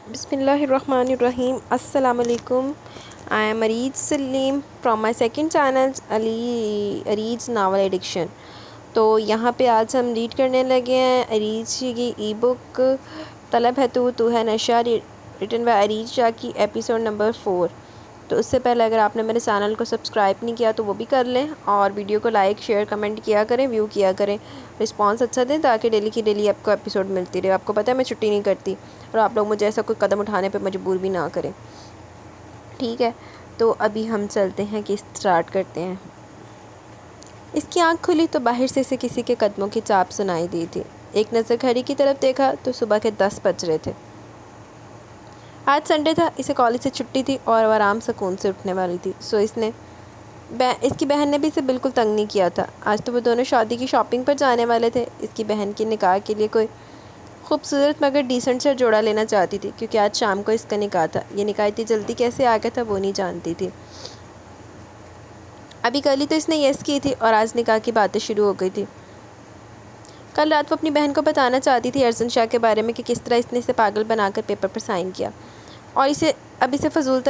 بسم اللہ الرحمن الرحیم. السلام علیکم. I am Areej Salim from my second channel Areej Novel Addiction. تو یہاں پہ آج ہم ریڈ کرنے لگے ہیں اریج کی ای بک طلب ہے تو ہے نشہ ریٹن بائی اریج شاہ کی ایپیسوڈ نمبر 4. تو اس سے پہلے اگر آپ نے میرے چینل کو سبسکرائب نہیں کیا تو وہ بھی کر لیں اور ویڈیو کو لائک شیئر کمنٹ کیا کریں, ویو کیا کریں, رسپانس اچھا دیں تاکہ ڈیلی کی ڈیلی آپ کو ایپیسوڈ ملتی رہے. آپ کو پتہ ہے میں چھٹی نہیں کرتی اور آپ لوگ مجھے ایسا کوئی قدم اٹھانے پہ مجبور بھی نہ کریں, ٹھیک ہے. تو ابھی ہم چلتے ہیں کہ اسٹارٹ کرتے ہیں. اس کی آنکھ کھلی تو باہر سے اسے کسی کے قدموں کی چاپ سنائی دی تھی. ایک نظر گھڑی کی طرف دیکھا تو صبح کے 10 بج رہے تھے. آج سنڈے تھا, اسے کالج سے چھٹی تھی اور وہ آرام سکون سے اٹھنے والی تھی. سو اس کی بہن نے بھی اسے بالکل تنگ نہیں کیا تھا. آج تو وہ دونوں شادی کی شاپنگ پر جانے والے تھے. اس کی بہن کے نکاح کے لیے کوئی خوبصورت مگر ڈیسنٹ سے جوڑا لینا چاہتی تھی کیونکہ آج شام کو اس کا نکاح تھا. یہ نکاح اتنی جلدی کیسے آ گیا تھا وہ نہیں جانتی تھی. ابھی کل ہی تو اس نے یس کی تھی اور آج نکاح کی باتیں شروع ہو گئی تھی. کل رات وہ اپنی بہن کو بتانا چاہتی تھی ارجن شاہ کے بارے میں کہ کس طرح اس نے اسے پاگل بنا کر پیپر پر سائن کیا اور اسے فضول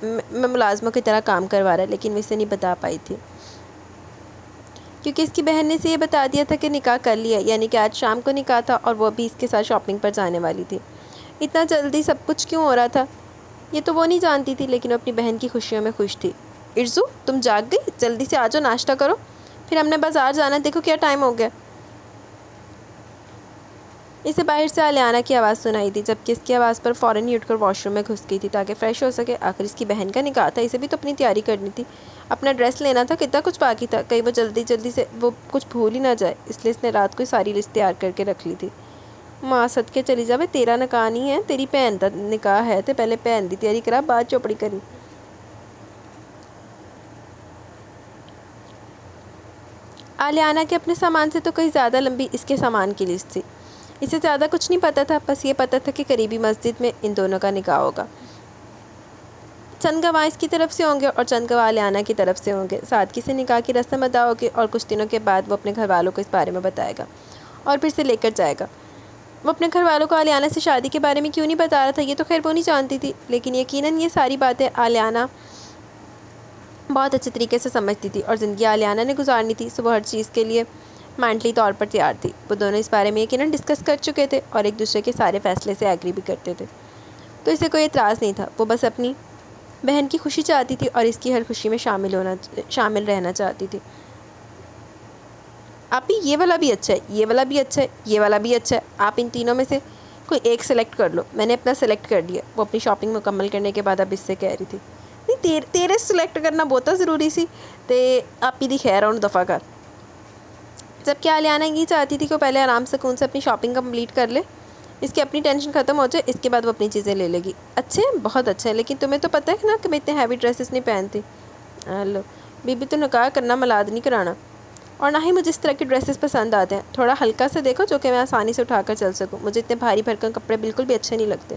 میں ملازموں کی طرح کام کروا رہا ہے, لیکن وہ اسے نہیں بتا پائی تھی کیونکہ اس کی بہن نے اسے یہ بتا دیا تھا کہ نکاح کر لیا, یعنی کہ آج شام کو نکاح تھا اور وہ بھی اس کے ساتھ شاپنگ پر جانے والی تھی. اتنا جلدی سب کچھ کیوں ہو رہا تھا یہ تو وہ نہیں جانتی تھی, لیکن وہ اپنی بہن کی خوشیوں میں خوش تھی. ارزو تم جاگ گئی, جلدی سے آ جاؤ, ناشتہ کرو, پھر ہم نے بازار جانا, دیکھو کیا ٹائم ہو گیا. اسے باہر سے آلیانہ کی آواز سنائی دی, جبکہ اس کی آواز پر فوراً ہی اٹھ کر واش روم میں گھس گئی تھی تاکہ فریش ہو سکے. آخر اس کی بہن کا نکاح تھا, اسے بھی تو اپنی تیاری کرنی تھی, اپنا ڈریس لینا تھا, کتنا کچھ باقی تھا. کہیں وہ جلدی سے وہ کچھ بھول ہی نہ جائے, اس لیے اس نے رات کو ساری لسٹ تیار کر کے رکھ لی تھی. ماں صدقے چلی جاوے, تیرا نکاح نہیں ہے, تیری بہن کا نکاح ہے. تے پہلے بہن دی تیاری کرا, بعد چوپڑی کری. آلیانہ کے اپنے سامان سے تو کہیں زیادہ لمبی اس کے سامان کی لسٹ تھی. اسے زیادہ کچھ نہیں پتا تھا, بس یہ پتا تھا کہ قریبی مسجد میں ان دونوں کا نکاح ہوگا. چند گواہ اس کی طرف سے ہوں گے اور چند گواہ آلیانہ کی طرف سے ہوں گے. سادگی سے نکاح کی رسم ادا ہوگی اور کچھ دنوں کے بعد وہ اپنے گھر والوں کو اس بارے میں بتائے گا اور پھر سے لے کر جائے گا. وہ اپنے گھر والوں کو آلیانہ سے شادی کے بارے میں کیوں نہیں بتا رہا تھا یہ تو خیر وہ نہیں جانتی تھی, لیکن یقیناً یہ ساری باتیں آلیانہ بہت اچھے طریقے سے سمجھتی تھی اور زندگی آلیانہ نے گزارنی تھی. سو وہ ہر چیز کے لیے مینٹلی طور پر تیار تھی. وہ دونوں اس بارے میں یقیناً ڈسکس کر چکے تھے اور ایک دوسرے کے سارے فیصلے سے ایگری بھی کرتے تھے, تو اسے کوئی اعتراض نہیں تھا. وہ بس اپنی بہن کی خوشی چاہتی تھی اور اس کی ہر خوشی میں شامل رہنا چاہتی تھی. آپ یہ والا بھی اچھا ہے, یہ والا بھی اچھا ہے, یہ والا بھی اچھا ہے, آپ ان تینوں میں سے کوئی ایک سلیکٹ کر لو. میں نے اپنا سلیکٹ کر لیا. وہ اپنی شاپنگ مکمل کرنے کے بعد اب اس سے کہہ رہی تھی, نہیں تیرے سلیکٹ کرنا بہت ضروری سی, تے آپ ہی دی خیر اور دفعہ کر. جبکہ آلیانہ یہ چاہتی تھی کہ وہ پہلے آرام سکون سے اپنی شاپنگ کمپلیٹ کر لے, اس کی اپنی ٹینشن ختم ہو جائے, اس کے بعد وہ اپنی چیزیں لے لے گی. اچھے ہیں, بہت اچھے ہیں, لیکن تمہیں تو پتہ ہے نا کہ میں اتنے ہیوی ڈریسز نہیں پہنتی. لو بی بی تو نکاح کرنا ملاد نہیں کرانا, اور نہ ہی مجھے اس طرح کے ڈریسز پسند آتے ہیں. تھوڑا ہلکا سے دیکھو جو کہ میں آسانی سے اٹھا کر چل سکوں. مجھے اتنے بھاری بھرکن کپڑے بالکل بھی اچھے نہیں لگتے.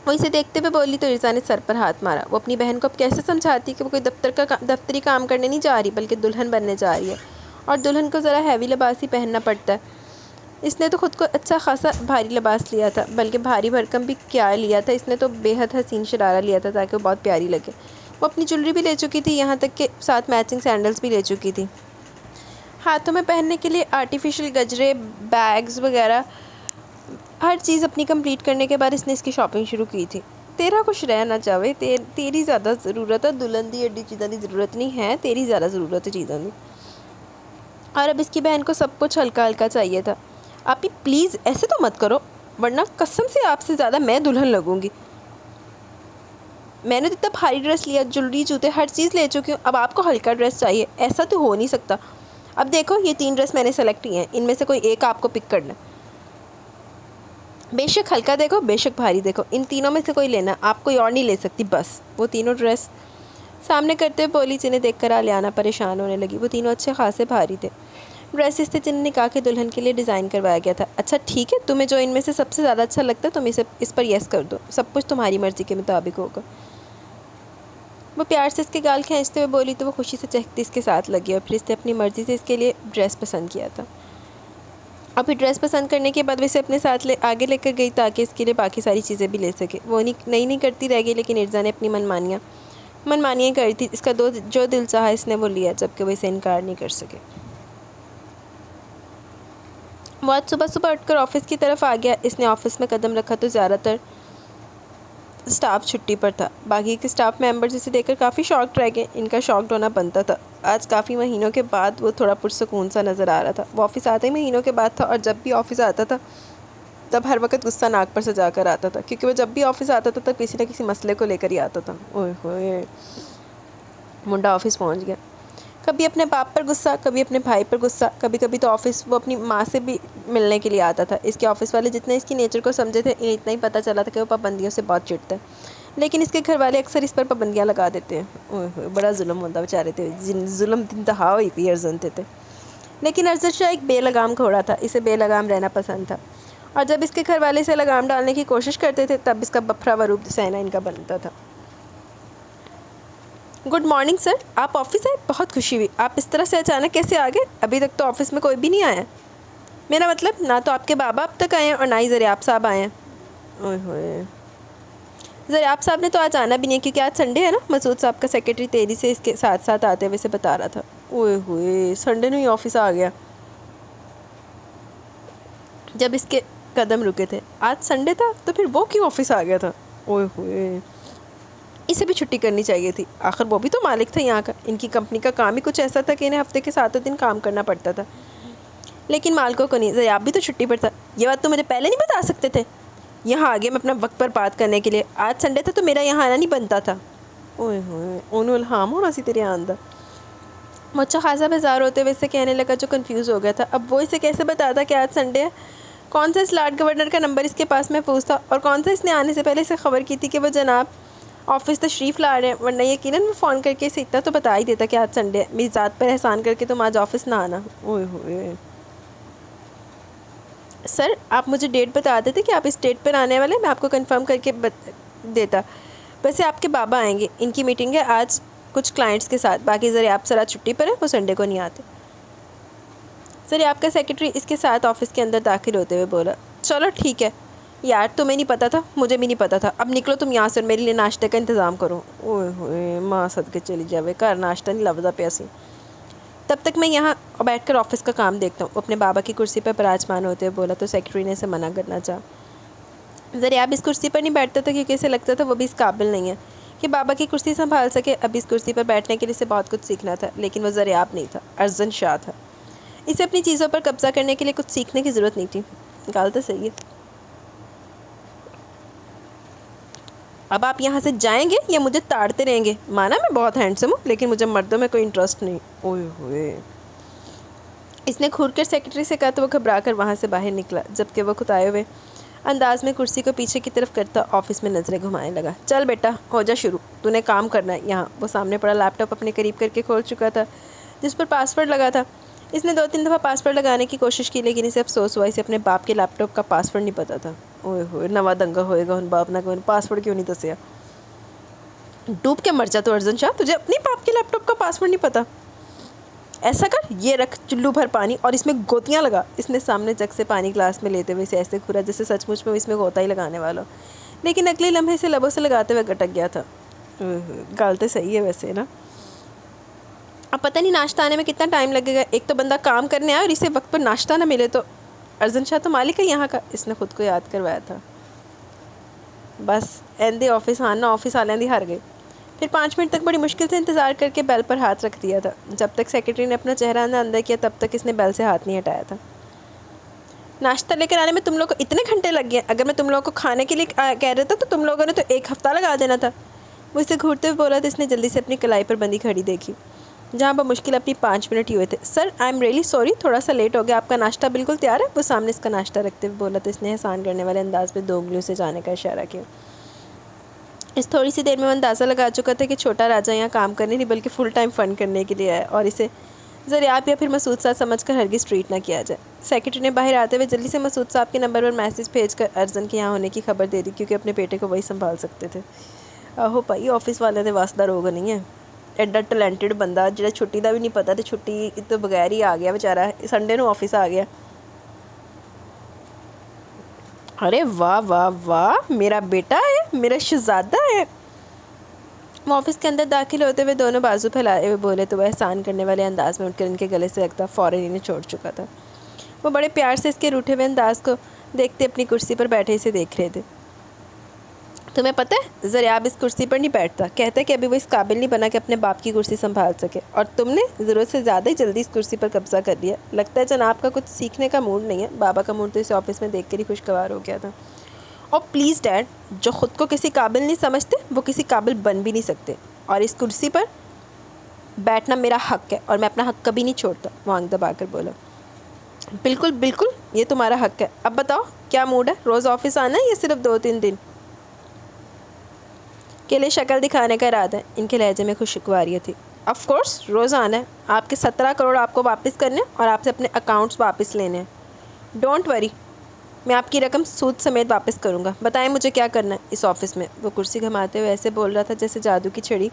وہ اسے دیکھتے ہوئے بولی تو ارزا نے سر پر ہاتھ مارا. وہ اپنی بہن کو اب کیسے سمجھاتی کہ وہ کوئی دفتری کام کرنے نہیں جا رہی بلکہ دلہن بننے جا رہی ہے, اور دلہن کو ذرا ہیوی لباس ہی پہننا پڑتا ہے. اس نے تو خود کو اچھا خاصا بھاری لباس لیا تھا, بلکہ بھاری بھرکم بھی کیا لیا تھا, اس نے تو بے حد حسین شرارہ لیا تھا تاکہ وہ بہت پیاری لگے. وہ اپنی جویلری بھی لے چکی تھی, یہاں تک کہ ساتھ میچنگ سینڈلز بھی لے چکی تھی. ہاتھوں میں پہننے کے لیے آرٹیفیشل گجرے, بیگز وغیرہ ہر چیز اپنی کمپلیٹ کرنے کے بعد اس نے اس کی شاپنگ شروع کی تھی. تیرا کچھ رہنا چاہے, تیری زیادہ ضرورت ہے, دلہن دی ایڈی چیزوں کی ضرورت نہیں ہے, تیری زیادہ ضرورت ہے چیزوں کی. اور اب اس کی بہن کو سب کچھ ہلکا ہلکا چاہیے تھا. آپ ہی پلیز ایسے تو مت کرو, ورنہ قسم سے آپ سے زیادہ میں دلہن لگوں گی. میں نے تو اتنا بھاری ڈریس لیا, جویلری, جوتے, ہر چیز لے چکی ہوں, اب آپ کو ہلکا ڈریس چاہیے, ایسا تو ہو نہیں سکتا. اب دیکھو یہ 3 ڈریس میں نے سلیکٹ کی ہیں, ان میں سے کوئی ایک آپ کو پک کرنا. بے شک ہلکا دیکھو, بے شک بھاری دیکھو, ان تینوں میں سے کوئی لینا, آپ کوئی اور نہیں لے سکتی. بس وہ تینوں ڈریس سامنے کرتے ہوئے بولی, جنہیں دیکھ کر آلیانہ پریشان ہونے لگی. وہ تینوں اچھے خاصے بھاری تھے. ڈریسز تھے جنہیں نکاح کے دلہن کے لیے ڈیزائن کروایا گیا تھا. اچھا ٹھیک ہے, تمہیں جو ان میں سے سب سے زیادہ اچھا لگتا ہے تم اس پر یس کر دو, سب کچھ تمہاری مرضی کے مطابق ہوگا. وہ پیار سے اس کے گال کھینچتے ہوئے بولی تو وہ خوشی سے چہکتی اس کے ساتھ لگی, اور پھر اس نے اپنی مرضی سے اس کے لیے ڈریس پسند کیا تھا. اور پھر ڈریس پسند کرنے کے بعد ویسے اپنے ساتھ آگے لے کر گئی تاکہ اس کے لیے باقی ساری چیزیں بھی لے سکے. وہ نہیں کرتی رہ گئی، لیکن ارزا نے اپنی منمانیاں کری تھی. اس کا جو دل چاہا اس نے وہ لیا، جبکہ وہ اسے انکار نہیں کر سکے. وہ آج صبح اٹھ کر آفس کی طرف آ گیا. اس نے آفس میں قدم رکھا تو زیادہ تر سٹاف چھٹی پر تھا. باقی کے سٹاف ممبرز اسے دیکھ کر کافی شاکڈ رہ گئے. ان کا شاکڈ ہونا بنتا تھا. آج کافی مہینوں کے بعد وہ تھوڑا پرسکون سا نظر آ رہا تھا. وہ آفس آتے ہی مہینوں کے بعد تھا، اور جب بھی آفس آتا تھا تب ہر وقت غصہ ناک پر سجا کر آتا تھا، کیونکہ وہ جب بھی آفس آتا تھا تب کسی نہ کسی مسئلے کو لے کر ہی آتا تھا. اوئے ہوئے، منڈا آفس پہنچ گیا. کبھی اپنے باپ پر غصہ، کبھی اپنے بھائی پر غصہ، کبھی تو آفس وہ اپنی ماں سے بھی ملنے کے لیے آتا تھا. اس کے آفس والے جتنے اس کی نیچر کو سمجھے تھے، انہیں اتنا ہی پتہ چلا تھا کہ وہ پابندیوں سے بہت چڑھتا ہے. لیکن اس کے گھر والے اکثر اس پر پابندیاں لگا دیتے ہیں. اوئے ہوئے، بڑا ظلم ہوتا بیچارے تھے. ظلم انتہا ہوئی تھی ارزن تھے. لیکن ارزن شاہ ایک بے لگام گھوڑا تھا. اسے بے لگام رہنا پسند تھا، اور جب اس کے گھر والے اسے لگام ڈالنے کی کوشش کرتے تھے تب اس کا بپھرا وروپ سہنا ان کا بنتا تھا. گڈ مارننگ سر، آپ آفس آئے؟ بہت خوشی ہوئی. آپ اس طرح سے اچانک کیسے آ گئے؟ ابھی تک تو آفس میں کوئی بھی نہیں آیا. میرا مطلب، نہ تو آپ کے بابا اب تک آئے ہیں اور نہ ہی زریاب صاحب آئے ہیں. اوئے ہوئے، زریاب صاحب نے تو آج آنا بھی نہیں، کیونکہ آج سنڈے ہے نا. مسعود صاحب کا سیکرٹری تیزی سے اس کے ساتھ آتے ہوئے سے بتا رہا تھا. اوئے ہوئے، سنڈے میں ہی آفس آ گیا. جب اس کے قدم رکے تھے. آج سنڈے تھا تو پھر وہ کیوں آفس آ گیا تھا؟ اوئے ہوئے، اسے بھی چھٹی کرنی چاہیے تھی. آخر وہ بھی تو مالک تھا یہاں کا. ان کی کمپنی کا کام ہی کچھ ایسا تھا کہ انہیں ہفتے کے 7 دن کام کرنا پڑتا تھا. لیکن مالکوں کو نہیں. زریاب بھی تو چھٹی پر تھا. یہ بات تو مجھے پہلے نہیں بتا سکتے تھے؟ یہاں آ گیا میں اپنا وقت پر بات کرنے کے لیے. آج سنڈے تھا تو میرا یہاں آنا نہیں بنتا تھا. اوئے ہوئے، اونو الہام ہونا سی تیرے آندہ. وہ اچھا خاصا بیزار ہوتے ہوئے اسے کہنے لگا، جو کنفیوز ہو گیا تھا. اب وہ اسے کیسے بتاتا کہ آج سنڈے ہے؟ کون سا اس لارڈ گورنر کا نمبر اس کے پاس محفوظ تھا، اور کون سا اس نے آنے سے پہلے اسے خبر کی تھی کہ وہ جناب آفس تشریف لا رہے ہیں؟ ورنہ یقیناً وہ فون کر کے اسے اتنا تو بتا ہی دیتا کہ آج سنڈے ہے. میری ذات پر احسان کر کے تم آج آفس نہ آنا. اوئے ہوئے، سر آپ مجھے ڈیٹ بتا دیتے کہ آپ اس ڈیٹ پر آنے والے. میں آپ کو کنفرم کر کے دیتا. ویسے آپ کے بابا آئیں گے، ان کی میٹنگ ہے آج کچھ کلائنٹس کے ساتھ. باقی زریاب سر آج چھٹی پر ہے، وہ سنڈے کو نہیں آتے. زریاب کا سیکرٹری اس کے ساتھ آفس کے اندر داخل ہوتے ہوئے بولا. چلو ٹھیک ہے یار، تمہیں نہیں پتا تھا، مجھے بھی نہیں پتا تھا. اب نکلو تم یہاں سے اور میرے لیے ناشتے کا انتظام کرو. اوئے ہوئے، ماں صدقے چلی جاوے، گھر ناشتہ نہیں لفظہ پیاسی. تب تک میں یہاں بیٹھ کر آفس کا کام دیکھتا ہوں. وہ اپنے بابا کی کرسی پر براجمان ہوتے ہوئے بولا تو سیکرٹری نے اسے منع کرنا چاہا. زریاب اس کرسی پر نہیں بیٹھتا تھا کیونکہ اسے لگتا تھا وہ بھی اس قابل نہیں ہے کہ بابا کی کرسی سنبھال سکے. اب اس کرسی پر بیٹھنے کے لیے اسے بہت کچھ سیکھنا تھا. لیکن وہ زریاب نہیں تھا، ارزن شاہ تھا. اسے اپنی چیزوں پر قبضہ کرنے کے لیے کچھ سیکھنے کی ضرورت نہیں تھی. گال تو صحیح ہے. اب آپ یہاں سے جائیں گے یا مجھے تاڑتے رہیں گے؟ مانا میں بہت ہینڈسم ہوں، لیکن مجھے مردوں میں کوئی انٹرسٹ نہیں. اوئے ہوئے، اس نے گھور کر سیکرٹری سے کہا تو وہ گھبرا کر وہاں سے باہر نکلا، جبکہ وہ خطائے ہوئے انداز میں کرسی کو پیچھے کی طرف کرتا آفس میں نظریں گھمانے لگا. چل بیٹا ہو جا شروع، تو نے کام کرنا ہے یہاں. وہ سامنے پڑا لیپ ٹاپ اپنے قریب کر کے کھول چکا تھا جس پر پاسورڈ لگا تھا. اس نے 2-3 دفعہ پاسورڈ لگانے کی کوشش کی، لیکن اسے افسوس ہوا اسے اپنے باپ کے لیپ ٹاپ کا پاسورڈ نہیں پتا تھا. اوئے ہوئے، نوا دنگا ہوئے گا ان باپ نہ کہ پاسورڈ کیوں نہیں دسیا. ڈوب کے مر جا تو ارزن شاہ، تجھے اپنے باپ کے لیپ ٹاپ کا پاسورڈ نہیں پتا. ایسا کر، یہ رکھ چلو بھر پانی اور اس میں گوتیاں لگا. اس نے سامنے جگ سے پانی گلاس میں لیتے ہوئے اسے ایسے گھورا جیسے سچ مچ میں اس میں غوطہ ہی لگانے والا ہو. لیکن اگلے لمحے سے لبوں سے لگاتے ہوئے گٹک گیا تھا. گالتے صحیح ہے ویسے نا. اب پتہ نہیں ناشتہ آنے میں کتنا ٹائم لگے گا. ایک تو بندہ کام کرنے آئے اور اسے وقت پر ناشتہ نہ ملے تو. ارزن شاہ تو مالک ہے یہاں کا، اس نے خود کو یاد کروایا تھا. بس ایندے آفس آنا، آفس والے ہار گئے. پھر 5 منٹ تک بڑی مشکل سے انتظار کر کے بیل پر ہاتھ رکھ دیا تھا. جب تک سیکرٹری نے اپنا چہرہ اندر کیا تب تک اس نے بیل سے ہاتھ نہیں ہٹایا تھا. ناشتہ لے کر آنے میں تم لوگ کو اتنے گھنٹے لگ گئے. اگر میں تم لوگوں کو کھانے کے لیے کہہ رہا تھا تو تم لوگوں نے تو 1 ہفتہ لگا دینا تھا. وہ اسے گھورتے ہوئے بولا تو اس نے جلدی سے اپنی کلائی پر بندی کھڑی دیکھی جہاں بمشکل اپنی 5 منٹ ہی ہوئے تھے. سر آئی ایم ریئلی سوری، تھوڑا سا لیٹ ہو گیا. آپ کا ناشتہ بالکل تیار ہے. وہ سامنے اس کا ناشتہ رکھتے ہوئے بولا تو اس نے احسان کرنے والے انداز میں 2 انگلیوں سے جانے کا اشارہ کیا. اس تھوڑی سی دیر میں وہ اندازہ لگا چکا تھا کہ چھوٹا راجہ یہاں کام کرنے نہیں بلکہ فل ٹائم فن کرنے کے لیے آیا، اور اسے زریاب یا پھر مسعود صاحب سمجھ کر ہرگز ٹریٹ نہ کیا جائے. سیکرٹری نے باہر آتے ہوئے جلدی سے مسعود صاحب کے نمبر پر میسج بھیج کر ارزن کے یہاں ہونے کی خبر دے دی، کیونکہ اپنے بیٹے کو وہی سنبھال سکتے تھے. آہو بھائی، آفس والے نے واسطہ روگ نہیں ہے. ایڈا ٹیلنٹڈ بندہ جہاں چھٹی کا بھی نہیں پتا تو چھٹی تو بغیر ہی آ گیا بیچارہ. سنڈے نو آفس آ گیا. ارے واہ واہ واہ، میرا بیٹا ہے، میرا شہزادہ ہے۔ وہ آفس کے اندر داخل ہوتے ہوئے دونوں بازو پھیلائے ہوئے بولے تو وہ احسان کرنے والے انداز میں اٹھ کر ان کے گلے سے لگتا فوراً انہیں چھوڑ چکا تھا۔ وہ بڑے پیار سے اس کے روٹھے ہوئے انداز کو دیکھتے اپنی کرسی پر بیٹھے اسے دیکھ رہے تھے۔ تمہیں پتہ ہے ضریاب اس کرسی پر نہیں بیٹھتا، کہتا ہے کہ ابھی وہ اس قابل نہیں بنا کہ اپنے باپ کی کرسی سنبھال سکے، اور تم نے ضرورت سے زیادہ ہی جلدی اس کرسی پر قبضہ کر لیا۔ لگتا ہے جناب کا کچھ سیکھنے کا موڈ نہیں ہے۔ بابا کا موڈ تو اسے آفس میں دیکھ کر ہی خوشگوار ہو گیا تھا۔ اور پلیز ڈیڈ، جو خود کو کسی قابل نہیں سمجھتے وہ کسی قابل بن بھی نہیں سکتے، اور اس کرسی پر بیٹھنا میرا حق ہے اور میں اپنا حق کبھی نہیں چھوڑتا، وہ آنکھ دبا کر بولا۔ بالکل بالکل، یہ تمہارا حق ہے۔ اب بتاؤ کیا موڈ ہے، روز آفس آنا ہے یا صرف 2-3 دن کے لیے شکل دکھانے کا ارادہ ہے؟ ان کے لہجے میں خوشگواریت تھی۔ آف کورس روز آنا ہے، آپ کے 17 کروڑ آپ کو واپس کرنے اور آپ سے اپنے اکاؤنٹس واپس لینے ہیں۔ ڈونٹ وری، میں آپ کی رقم سود سمیت واپس کروں گا۔ بتائیں مجھے کیا کرنا ہے اس آفس میں؟ وہ کرسی گھماتے ہوئے ایسے بول رہا تھا جیسے جادو کی چھڑی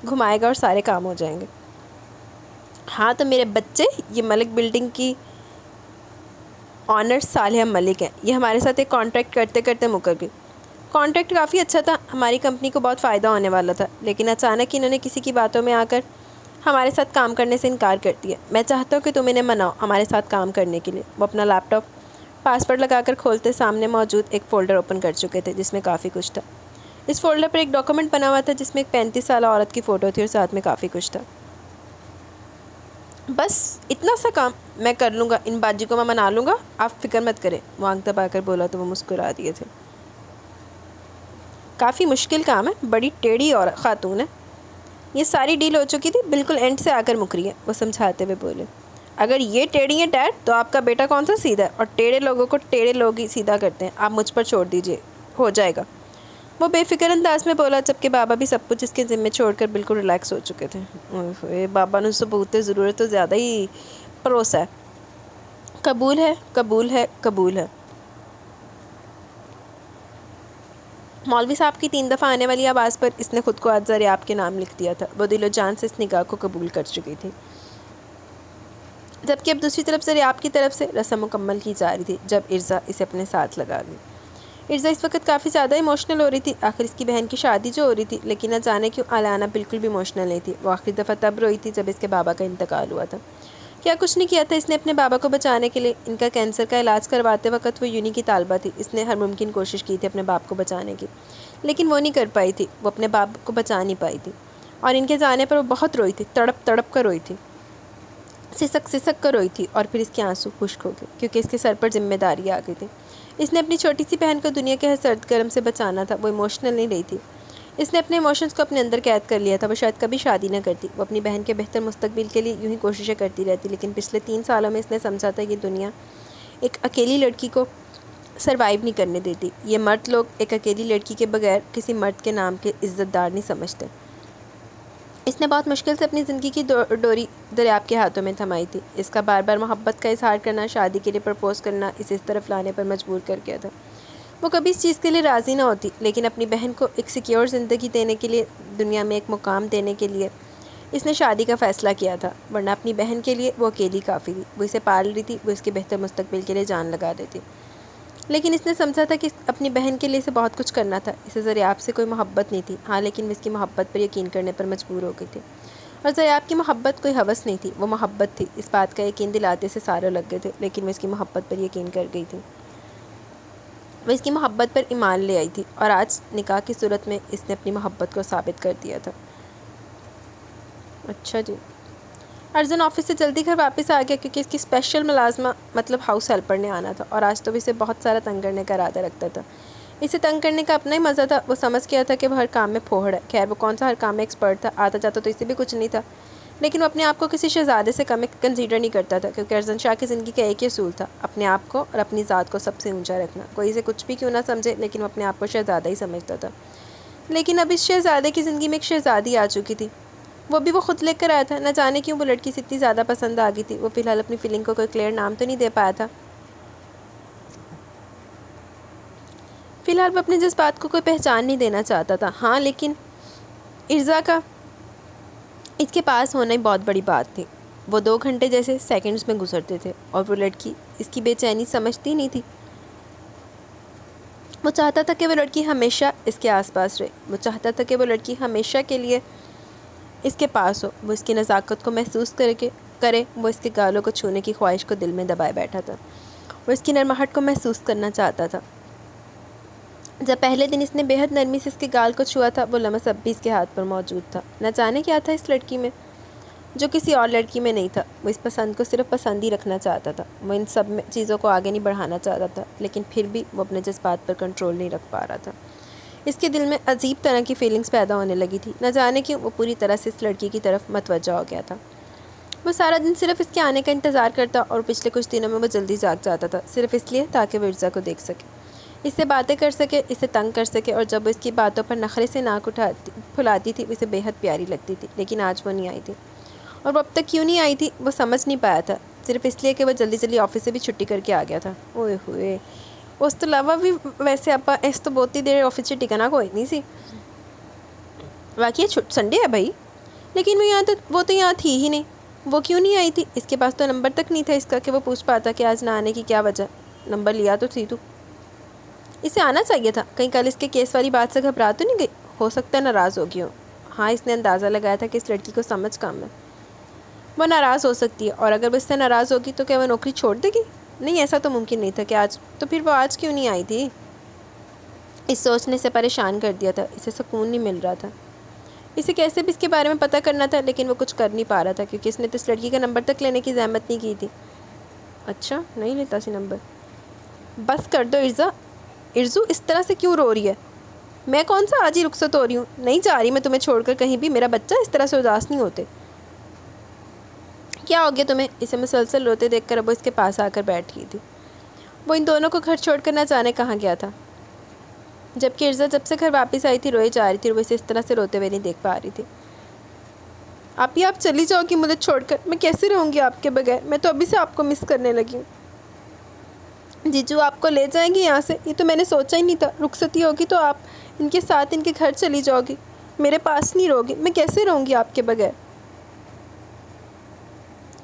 گھمائے گا اور سارے کام ہو جائیں گے۔ ہاں تو میرے بچے، یہ ملک بلڈنگ کی آنر صالحہ ملک ہیں، یہ ہمارے ساتھ ایک کانٹریکٹ کرتے کرتے مکر گئی۔ کانٹریکٹ کافی اچھا تھا، ہماری کمپنی کو بہت فائدہ ہونے والا تھا، لیکن اچانک انہوں نے کسی کی باتوں میں آ کر ہمارے ساتھ کام کرنے سے انکار کر دیا۔ میں چاہتا ہوں کہ تم انہیں مناؤ ہمارے ساتھ کام کرنے کے لیے۔ وہ اپنا لیپ ٹاپ پاسورڈ لگا کر کھولتے سامنے موجود ایک فولڈر اوپن کر چکے تھے جس میں کافی کچھ تھا۔ اس فولڈر پر ایک ڈاکومنٹ بنا ہوا تھا جس میں ایک 35 سالہ عورت کی فوٹو تھی اور ساتھ میں کافی کچھ تھا۔ بس اتنا سا کام میں کر لوں گا، ان باجی کو میں منا لوں گا، آپ فکر مت کریں، وہ آنکھ دبا کر بولا تو وہ مسکرا دیے تھے۔ کافی مشکل کام ہے، بڑی ٹیڑھی اور خاتون ہے، یہ ساری ڈیل ہو چکی تھی، بالکل اینڈ سے آ کر مکری ہے، وہ سمجھاتے ہوئے بولے۔ اگر یہ ٹیڑھی ہیں ڈیڈ تو آپ کا بیٹا کون سا سیدھا ہے، اور ٹیڑھے لوگوں کو ٹیڑھے لوگ ہی سیدھا کرتے ہیں، آپ مجھ پر چھوڑ دیجئے، ہو جائے گا، وہ بے فکر انداز میں بولا، جبکہ بابا بھی سب کچھ اس کے ذمے چھوڑ کر بالکل ریلیکس ہو چکے تھے۔ بابا نے ثبوت ضرورت تو زیادہ ہی پروسا ہے۔ قبول ہے قبول ہے قبول ہے۔ مولوی صاحب کی 3 دفعہ آنے والی آواز پر اس نے خود کو آج ضریاب کے نام لکھ دیا تھا۔ وہ دل و جان سے اس نکاح کو قبول کر چکی تھی، جبکہ اب دوسری طرف ضریاب کی طرف سے رسم مکمل کی جا رہی تھی جب ارزا اسے اپنے ساتھ لگا گئی۔ ارزا اس وقت کافی زیادہ ایموشنل ہو رہی تھی، آخر اس کی بہن کی شادی جو ہو رہی تھی، لیکن نہ جانے کیوں علیانہ بالکل بھی ایموشنل نہیں تھی۔ وہ آخری دفعہ تب روئی تھی جب اس کے بابا کا انتقال ہوا تھا۔ کیا کچھ نہیں کیا تھا اس نے اپنے بابا کو بچانے کے لیے؟ ان کا کینسر کا علاج کرواتے وقت وہ یونی کی طالبہ تھی، اس نے ہر ممکن کوشش کی تھی اپنے باپ کو بچانے کی، لیکن وہ نہیں کر پائی تھی، وہ اپنے باپ کو بچا نہیں پائی تھی، اور ان کے جانے پر وہ بہت روئی تھی، تڑپ تڑپ کر روئی تھی، سسک سسک کر روئی تھی، اور پھر اس کے آنسو خشک ہو گئے کیونکہ اس کے سر پر ذمہ داری آ گئی تھی۔ اس نے اپنی چھوٹی سی بہن کو دنیا کے ہر سرد گرم سے بچانا تھا، وہ ایموشنل نہیں رہی تھی، اس نے اپنے ایموشنز کو اپنے اندر قید کر لیا تھا۔ وہ شاید کبھی شادی نہ کرتی، وہ اپنی بہن کے بہتر مستقبل کے لیے یوں ہی کوششیں کرتی رہتی، لیکن پچھلے 3 سالوں میں اس نے سمجھا تھا یہ دنیا ایک اکیلی لڑکی کو سروائیو نہیں کرنے دیتی، یہ مرد لوگ ایک اکیلی لڑکی کے بغیر کسی مرد کے نام کے عزت دار نہیں سمجھتے۔ اس نے بہت مشکل سے اپنی زندگی کی ڈوری دریاب کے ہاتھوں میں تھمائی تھی، اس کا بار بار محبت کا اظہار کرنا، شادی کے لیے پرپوز کرنا اسے اس طرف لانے پر مجبور کر گیا تھا۔ وہ کبھی اس چیز کے لیے راضی نہ ہوتی، لیکن اپنی بہن کو ایک سیکیور زندگی دینے کے لیے، دنیا میں ایک مقام دینے کے لیے اس نے شادی کا فیصلہ کیا تھا، ورنہ اپنی بہن کے لیے وہ اکیلی کافی تھی، وہ اسے پال رہی تھی، وہ اس کے بہتر مستقبل کے لیے جان لگا دیتی، لیکن اس نے سمجھا تھا کہ اپنی بہن کے لیے اسے بہت کچھ کرنا تھا۔ اسے ضریاب سے کوئی محبت نہیں تھی، ہاں لیکن وہ اس کی محبت پر یقین کرنے پر مجبور ہو گئی تھی، اور ضریاب کی محبت کوئی ہوس نہیں تھی، وہ محبت تھی، اس بات کا یقین دلاتے سے سارے لگ گئے تھے، لیکن وہ اس کی محبت پر یقین کر گئی تھی، وہ اس کی محبت پر ایمان لے آئی تھی، اور آج نکاح کی صورت میں اس نے اپنی محبت کو ثابت کر دیا تھا۔ اچھا جی۔ ارجن آفس سے جلدی گھر واپس آ گیا کیونکہ اس کی اسپیشل ملازمہ مطلب ہاؤس ہیلپر نے آنا تھا، اور آج تو اسے بہت سارا تنگ کرنے کا ارادہ رکھتا تھا۔ اسے تنگ کرنے کا اپنا ہی مزہ تھا، وہ سمجھ گیا تھا کہ وہ ہر کام میں پھوہڑ ہے، خیر وہ کون سا ہر کام میں ایکسپرٹ تھا، آتا جاتا تو اسے بھی کچھ نہیں تھا، لیکن وہ اپنے آپ کو کسی شہزادے سے کم کنسیڈر نہیں کرتا تھا، کیونکہ ارجن شاہ کی زندگی کا ایک ہی اصول تھا، اپنے آپ کو اور اپنی ذات کو سب سے اونچا رکھنا، کوئی اسے کچھ بھی کیوں نہ سمجھے لیکن وہ اپنے آپ کو شہزادہ ہی سمجھتا تھا۔ لیکن اب اس شہزادے کی زندگی میں ایک شہزادی آ چکی تھی، وہ بھی وہ خود لے کر آیا تھا، نہ جانے کیوں وہ لڑکی سے اتنی زیادہ پسند آ گئی تھی، وہ فی الحال اپنی فیلنگ کو کوئی کلیئر نام تو نہیں دے پایا تھا، فی الحال وہ اپنے جذبات کو کوئی پہچان نہیں دینا چاہتا تھا، ہاں لیکن ارزا کا اس کے پاس ہونا ہی بہت بڑی بات تھی، وہ 2 گھنٹے جیسے سیکنڈز میں گزرتے تھے، اور وہ لڑکی اس کی بے چینی سمجھتی نہیں تھی، وہ چاہتا تھا کہ وہ لڑکی ہمیشہ اس کے آس پاس رہے، وہ چاہتا تھا کہ وہ لڑکی ہمیشہ کے لیے اس کے پاس ہو، وہ اس کی نزاکت کو محسوس کرے، وہ اس کے گالوں کو چھونے کی خواہش کو دل میں دبائے بیٹھا تھا، وہ اس کی نرماہٹ کو محسوس کرنا چاہتا تھا۔ جب پہلے دن اس نے بے حد نرمی سے اس کے گال کو چھوا تھا، وہ لمس اب بھی اس کے ہاتھ پر موجود تھا۔ نہ جانے کیا تھا اس لڑکی میں جو کسی اور لڑکی میں نہیں تھا۔ وہ اس پسند کو صرف پسند ہی رکھنا چاہتا تھا، وہ ان سب چیزوں کو آگے نہیں بڑھانا چاہتا تھا، لیکن پھر بھی وہ اپنے جذبات پر کنٹرول نہیں رکھ پا رہا تھا۔ اس کے دل میں عجیب طرح کی فیلنگز پیدا ہونے لگی تھی، نہ جانے کیوں وہ پوری طرح سے اس لڑکی کی طرف متوجہ ہو گیا تھا۔ وہ سارا دن صرف اس کے آنے کا انتظار کرتا، اور پچھلے کچھ دنوں میں وہ جلدی جاگ جاتا تھا، صرف اس لیے تاکہ وہ ارزا کو دیکھ سکے، اس سے باتیں کر سکے، اسے تنگ کر سکے، اور جب وہ اس کی باتوں پر نخرے سے ناک پھلاتی تھی، اسے بے حد پیاری لگتی تھی۔ لیکن آج وہ نہیں آئی تھی، اور وہ اب تک کیوں نہیں آئی تھی وہ سمجھ نہیں پایا تھا، صرف اس لیے کہ وہ جلدی جلدی آفس سے بھی چھٹی کر کے آ گیا تھا۔ اوئے ہوئے، اس تو علاوہ بھی ویسے آپ اس تو بہت ہی دیر آفس سے ٹکنا کوئی نہیں سی، واقعی سنڈے ہے بھائی، لیکن وہ تو یہاں تھی ہی نہیں، وہ کیوں نہیں آئی تھی؟ اس کے پاس تو نمبر تک نہیں تھا اس کا کہ وہ پوچھ پاتا کہ آج نہ آنے کی کیا وجہ۔ نمبر لیا تو تھی تو اسے آنا چاہیے تھا، کہیں کل اس کے کیس والی بات سے گھبرا تو نہیں گئی؟ ہو سکتا ہے ناراض ہو گئی ہو۔ ہاں، اس نے اندازہ لگایا تھا کہ اس لڑکی کو سمجھ کم ہے، وہ ناراض ہو سکتی ہے، اور اگر وہ اس سے ناراض ہوگی تو کیا وہ نوکری چھوڑ دے گی؟ نہیں، ایسا تو ممکن نہیں تھا کہ آج، تو پھر وہ آج کیوں نہیں آئی تھی؟ اس سوچنے سے پریشان کر دیا تھا، اسے سکون نہیں مل رہا تھا، اسے کیسے بھی اس کے بارے میں پتہ کرنا تھا، لیکن وہ کچھ کر نہیں پا رہا تھا کیونکہ اس نے تو اس لڑکی کا نمبر تک لینے کی زحمت نہیں کی تھی۔ اچھا، نہیں لیتا سی نمبر؟ بس کر دو ارزو، اس طرح سے کیوں رو رہی ہے؟ میں کون سا آج ہی رخصت ہو رہی ہوں؟ نہیں جا رہی میں تمہیں چھوڑ کر کہیں بھی، میرا بچہ اس طرح سے اداس نہیں ہوتے۔ کیا ہو گیا تمہیں؟ اسے مسلسل روتے دیکھ کر اب وہ اس کے پاس آ کر بیٹھ گئی تھی۔ وہ ان دونوں کو گھر چھوڑ کر نہ جانے کہاں گیا تھا، جبکہ ارزا جب سے گھر واپس آئی تھی روئے جا رہی تھی، اور وہ اسے اس طرح سے روتے ہوئے نہیں دیکھ پا رہی تھی۔ آپ چلی جاؤ گی مجھے چھوڑ کر؟ میں کیسے رہوں گی آپ کے بغیر؟ میں تو ابھی سے آپ کو مس کرنے لگی ہوں۔ جیجو آپ کو لے جائیں گے یہاں سے؟ یہ تو میں نے سوچا ہی نہیں تھا، رخصتی ہوگی تو آپ ان کے ساتھ ان کے گھر چلی جاؤ گی، میرے پاس نہیں رہو گی، میں کیسے رہوں گی آپ کے بغیر؟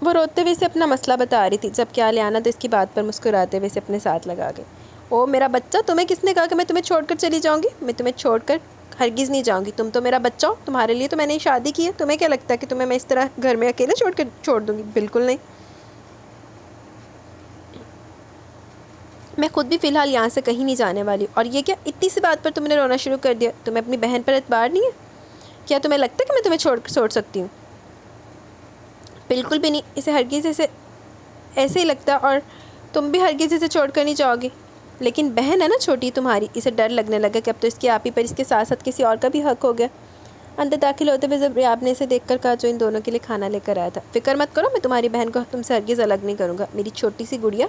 وہ روتے ہوئے اسے اپنا مسئلہ بتا رہی تھی، جبکہ آلیانہ تو اس کی بات پر مسکراتے ہوئے اسے اپنے ساتھ لگا گئے۔ او میرا بچہ، تمہیں کس نے کہا کہ میں تمہیں چھوڑ کر چلی جاؤں گی؟ میں تمہیں چھوڑ کر ہرگز نہیں جاؤں گی، تم تو میرا بچہ ہو، تمہارے لیے تو میں نے شادی کی ہے، تمہیں کیا لگتا ہے کہ تمہیں میں اس طرح گھر میں اکیلے چھوڑ دوں گی؟ بالکل نہیں، میں خود بھی فی الحال یہاں سے کہیں نہیں جانے والی۔ اور یہ کیا، اتنی سی بات پر تم نے رونا شروع کر دیا؟ تمہیں اپنی بہن پر اعتبار نہیں ہے کیا؟ تمہیں لگتا ہے کہ میں تمہیں چھوڑ سکتی ہوں؟ بالکل بھی نہیں، اسے ہرگز ایسے ہی لگتا، اور تم بھی ہرگز اسے چھوڑ کر نہیں جاؤ گی۔ لیکن بہن ہے نا چھوٹی تمہاری، اسے ڈر لگنے لگا کہ اب تو اس کی آپ ہی پر اس کے ساتھ ساتھ کسی اور کا بھی حق ہو گیا۔ اندر داخل ہوتے ہوئے جب ریاب نے اسے دیکھ کر کہا جو ان دونوں کے لیے کھانا لے کر آیا تھا، فکر مت کرو، میں تمہاری بہن کو تم سے ہرگز الگ نہیں کروں گا میری چھوٹی سی گڑیا،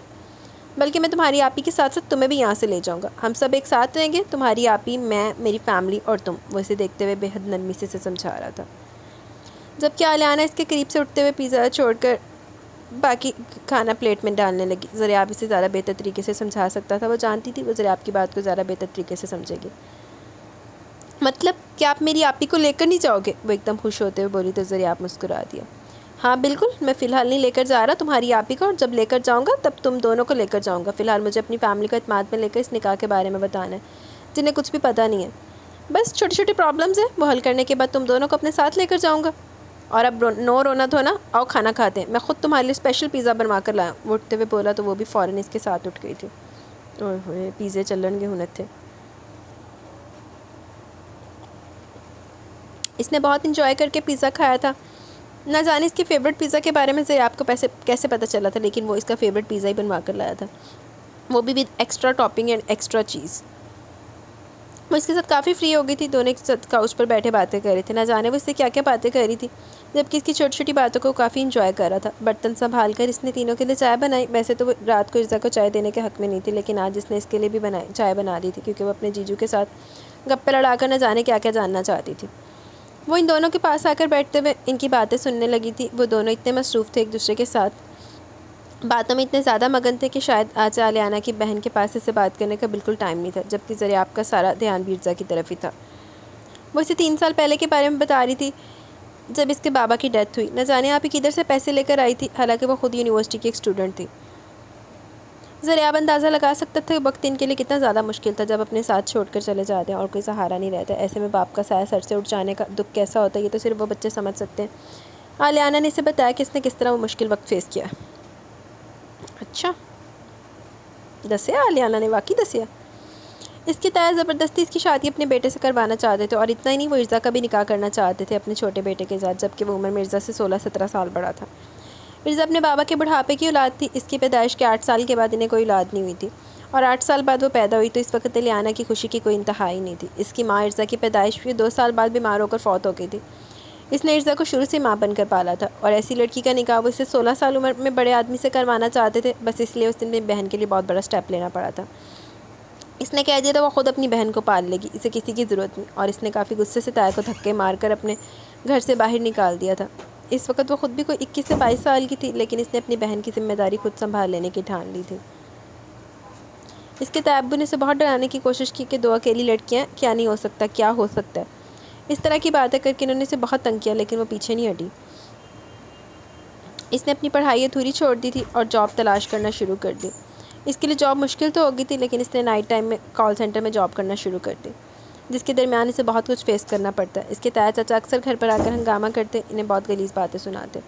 بلکہ میں تمہاری آپی کے ساتھ ساتھ تمہیں بھی یہاں سے لے جاؤں گا، ہم سب ایک ساتھ رہیں گے، تمہاری آپی، میں، میری فیملی اور تم۔ وہ اسے دیکھتے ہوئے بے حد نرمی سے اسے سمجھا رہا تھا، جبکہ آلیانہ اس کے قریب سے اٹھتے ہوئے پیزا چھوڑ کر باقی کھانا پلیٹ میں ڈالنے لگی۔ ضریاب اسے زیادہ بہتر طریقے سے سمجھا سکتا تھا، وہ جانتی تھی وہ ضریاب کی بات کو زیادہ بہتر طریقے سے سمجھے گی۔ مطلب کہ آپ میری آپی کو لے کر نہیں جاؤ گے؟ وہ ایک دم خوش ہوتے ہوئے بولی تو ضریاب مسکرا دیا۔ ہاں بالکل، میں فی الحال نہیں لے کر جا رہا تمہاری آپی کو، اور جب لے کر جاؤں گا تب تم دونوں کو لے کر جاؤں گا۔ فی الحال مجھے اپنی فیملی کو اعتماد میں لے کر اس نکاح کے بارے میں بتانا ہے، جنہیں کچھ بھی پتہ نہیں ہے۔ بس چھوٹی چھوٹی پرابلمز ہیں، وہ حل کرنے کے بعد تم دونوں کو اپنے ساتھ لے کر جاؤں گا۔ اور اب نو رونا دھونا، آؤ کھانا کھاتے ہیں، میں خود تمہارے لیے اسپیشل پیزا بنوا کر لایا ہوں۔ وہ اٹھتے ہوئے بولا تو وہ بھی فوراً اس کے ساتھ اٹھ گئی تھی۔ اوہ ہوئے، پیزے چلن کے ہنر تھے۔ اس نے بہت انجوائے کر کے پیزا کھایا تھا، نہ جانے اس کے فیوریٹ پیزا کے بارے میں سے آپ کو کیسے پتہ چلا تھا، لیکن وہ اس کا فیوریٹ پیزا ہی بنوا کر لایا تھا، وہ بھی with extra topping and extra چیز۔ وہ اس کے ساتھ کافی فری ہو گئی تھی، دونوں ایک ساتھ کاؤچ پر بیٹھے باتیں کر رہے تھے، نہ جانے وہ اس سے کیا کیا باتیں کر رہی تھی، جبکہ اس کی چھوٹی چھوٹی باتوں کو کافی انجوائے کر رہا تھا۔ برتن سنبھال کر اس نے تینوں کے لیے چائے بنائی، ویسے تو وہ رات کو ارزا کو چائے دینے کے حق میں نہیں تھی، لیکن آج اس نے اس کے لیے بھی چائے بنا دی تھی کیونکہ وہ اپنے جیجو کے ساتھ گپے لڑا کر نہ جانے کیا کیا جاننا چاہتی تھی۔ وہ ان دونوں کے پاس آ کر بیٹھتے ہوئے ان کی باتیں سننے لگی تھی۔ وہ دونوں اتنے مصروف تھے ایک دوسرے کے ساتھ، باتوں میں اتنے زیادہ مگن تھے کہ شاید آج آلیانہ کی بہن کے پاس اسے بات کرنے کا بالکل ٹائم نہیں تھا، جبکہ ضریاب کا سارا دھیان بھی ارزا کی طرف ہی تھا۔ وہ اسے 3 سال پہلے کے بارے میں بتا رہی تھی جب اس کے بابا کی ڈیتھ ہوئی، نہ جانے آپ ہی کدھر سے پیسے لے کر آئی تھی، حالانکہ وہ خود یونیورسٹی کی ایک اسٹوڈنٹ تھی۔ ذریعہ اندازہ لگا سکتا تھا کہ وقت ان کے لیے کتنا زیادہ مشکل تھا جب اپنے ساتھ چھوڑ کر چلے جاتے ہیں اور کوئی سہارا نہیں رہتا. ایسے میں باپ کا سایہ سر سے اٹھ جانے کا دکھ کیسا ہوتا ہے یہ تو صرف وہ بچے سمجھ سکتے ہیں. عالیانہ نے اسے بتایا کہ اس نے کس طرح وہ مشکل وقت فیس کیا. اچھا دسیا؟ عالیانہ نے واقعی دسیا. اس کی تایا زبردستی اس کی شادی اپنے بیٹے سے کروانا چاہتے تھے اور اتنا ہی نہیں، وہ ارزا کا بھی نکاح کرنا چاہتے تھے اپنے چھوٹے بیٹے کے ساتھ، جبکہ وہ عمر مرزا سے 16-17 سال بڑا تھا. مرزا اپنے بابا کے بڑھاپے کی اولاد تھی. اس کی پیدائش کے 8 سال کے بعد انہیں کوئی اولاد نہیں ہوئی تھی اور 8 سال بعد وہ پیدا ہوئی تو اس وقت علیانہ کی خوشی کی کوئی انتہا ہی نہیں تھی. اس کی ماں ارزا کی پیدائش کے 2 سال بعد بیمار ہو کر فوت ہو گئی تھی. اس نے ارزا کو شروع سے ماں بن کر پالا تھا اور ایسی لڑکی کا نکاح وہ اسے 16 سال عمر میں بڑے آدمی سے کروانا چاہتے تھے بس اس لیے اس نے اپنی بہن کے لیے بہت بڑا سٹیپ لینا پڑا تھا. اس نے کہہ دیا تھا وہ خود اپنی بہن کو پال لے گی، اسے کسی کی ضرورت نہیں، اور اس نے کافی غصے سے تایا کو دھکے مار کر اپنے گھر سے باہر نکال دیا تھا. اس وقت وہ خود بھی کوئی 21 سے 22 سال کی تھی لیکن اس نے اپنی بہن کی ذمہ داری خود سنبھال لینے کی ٹھان لی تھی. اس کے تابو نے اسے بہت ڈرانے کی کوشش کی کہ 2 اکیلی لڑکیاں کیا نہیں ہو سکتا، کیا ہو سکتا ہے. اس طرح کی باتیں کر کے انہوں نے اسے بہت تنگ کیا لیکن وہ پیچھے نہیں ہٹی. اس نے اپنی پڑھائی ادھوری چھوڑ دی تھی اور جاب تلاش کرنا شروع کر دی. اس کے لیے جاب مشکل تو ہو گئی تھی لیکن اس نے نائٹ ٹائم میں کال سینٹر میں جاب کرنا شروع کر دی جس کے درمیان اسے بہت کچھ فیس کرنا پڑتا ہے. اس کے تایا چاچا اکثر گھر پر آ کر ہنگامہ کرتے، انہیں بہت غلیظ باتیں سناتے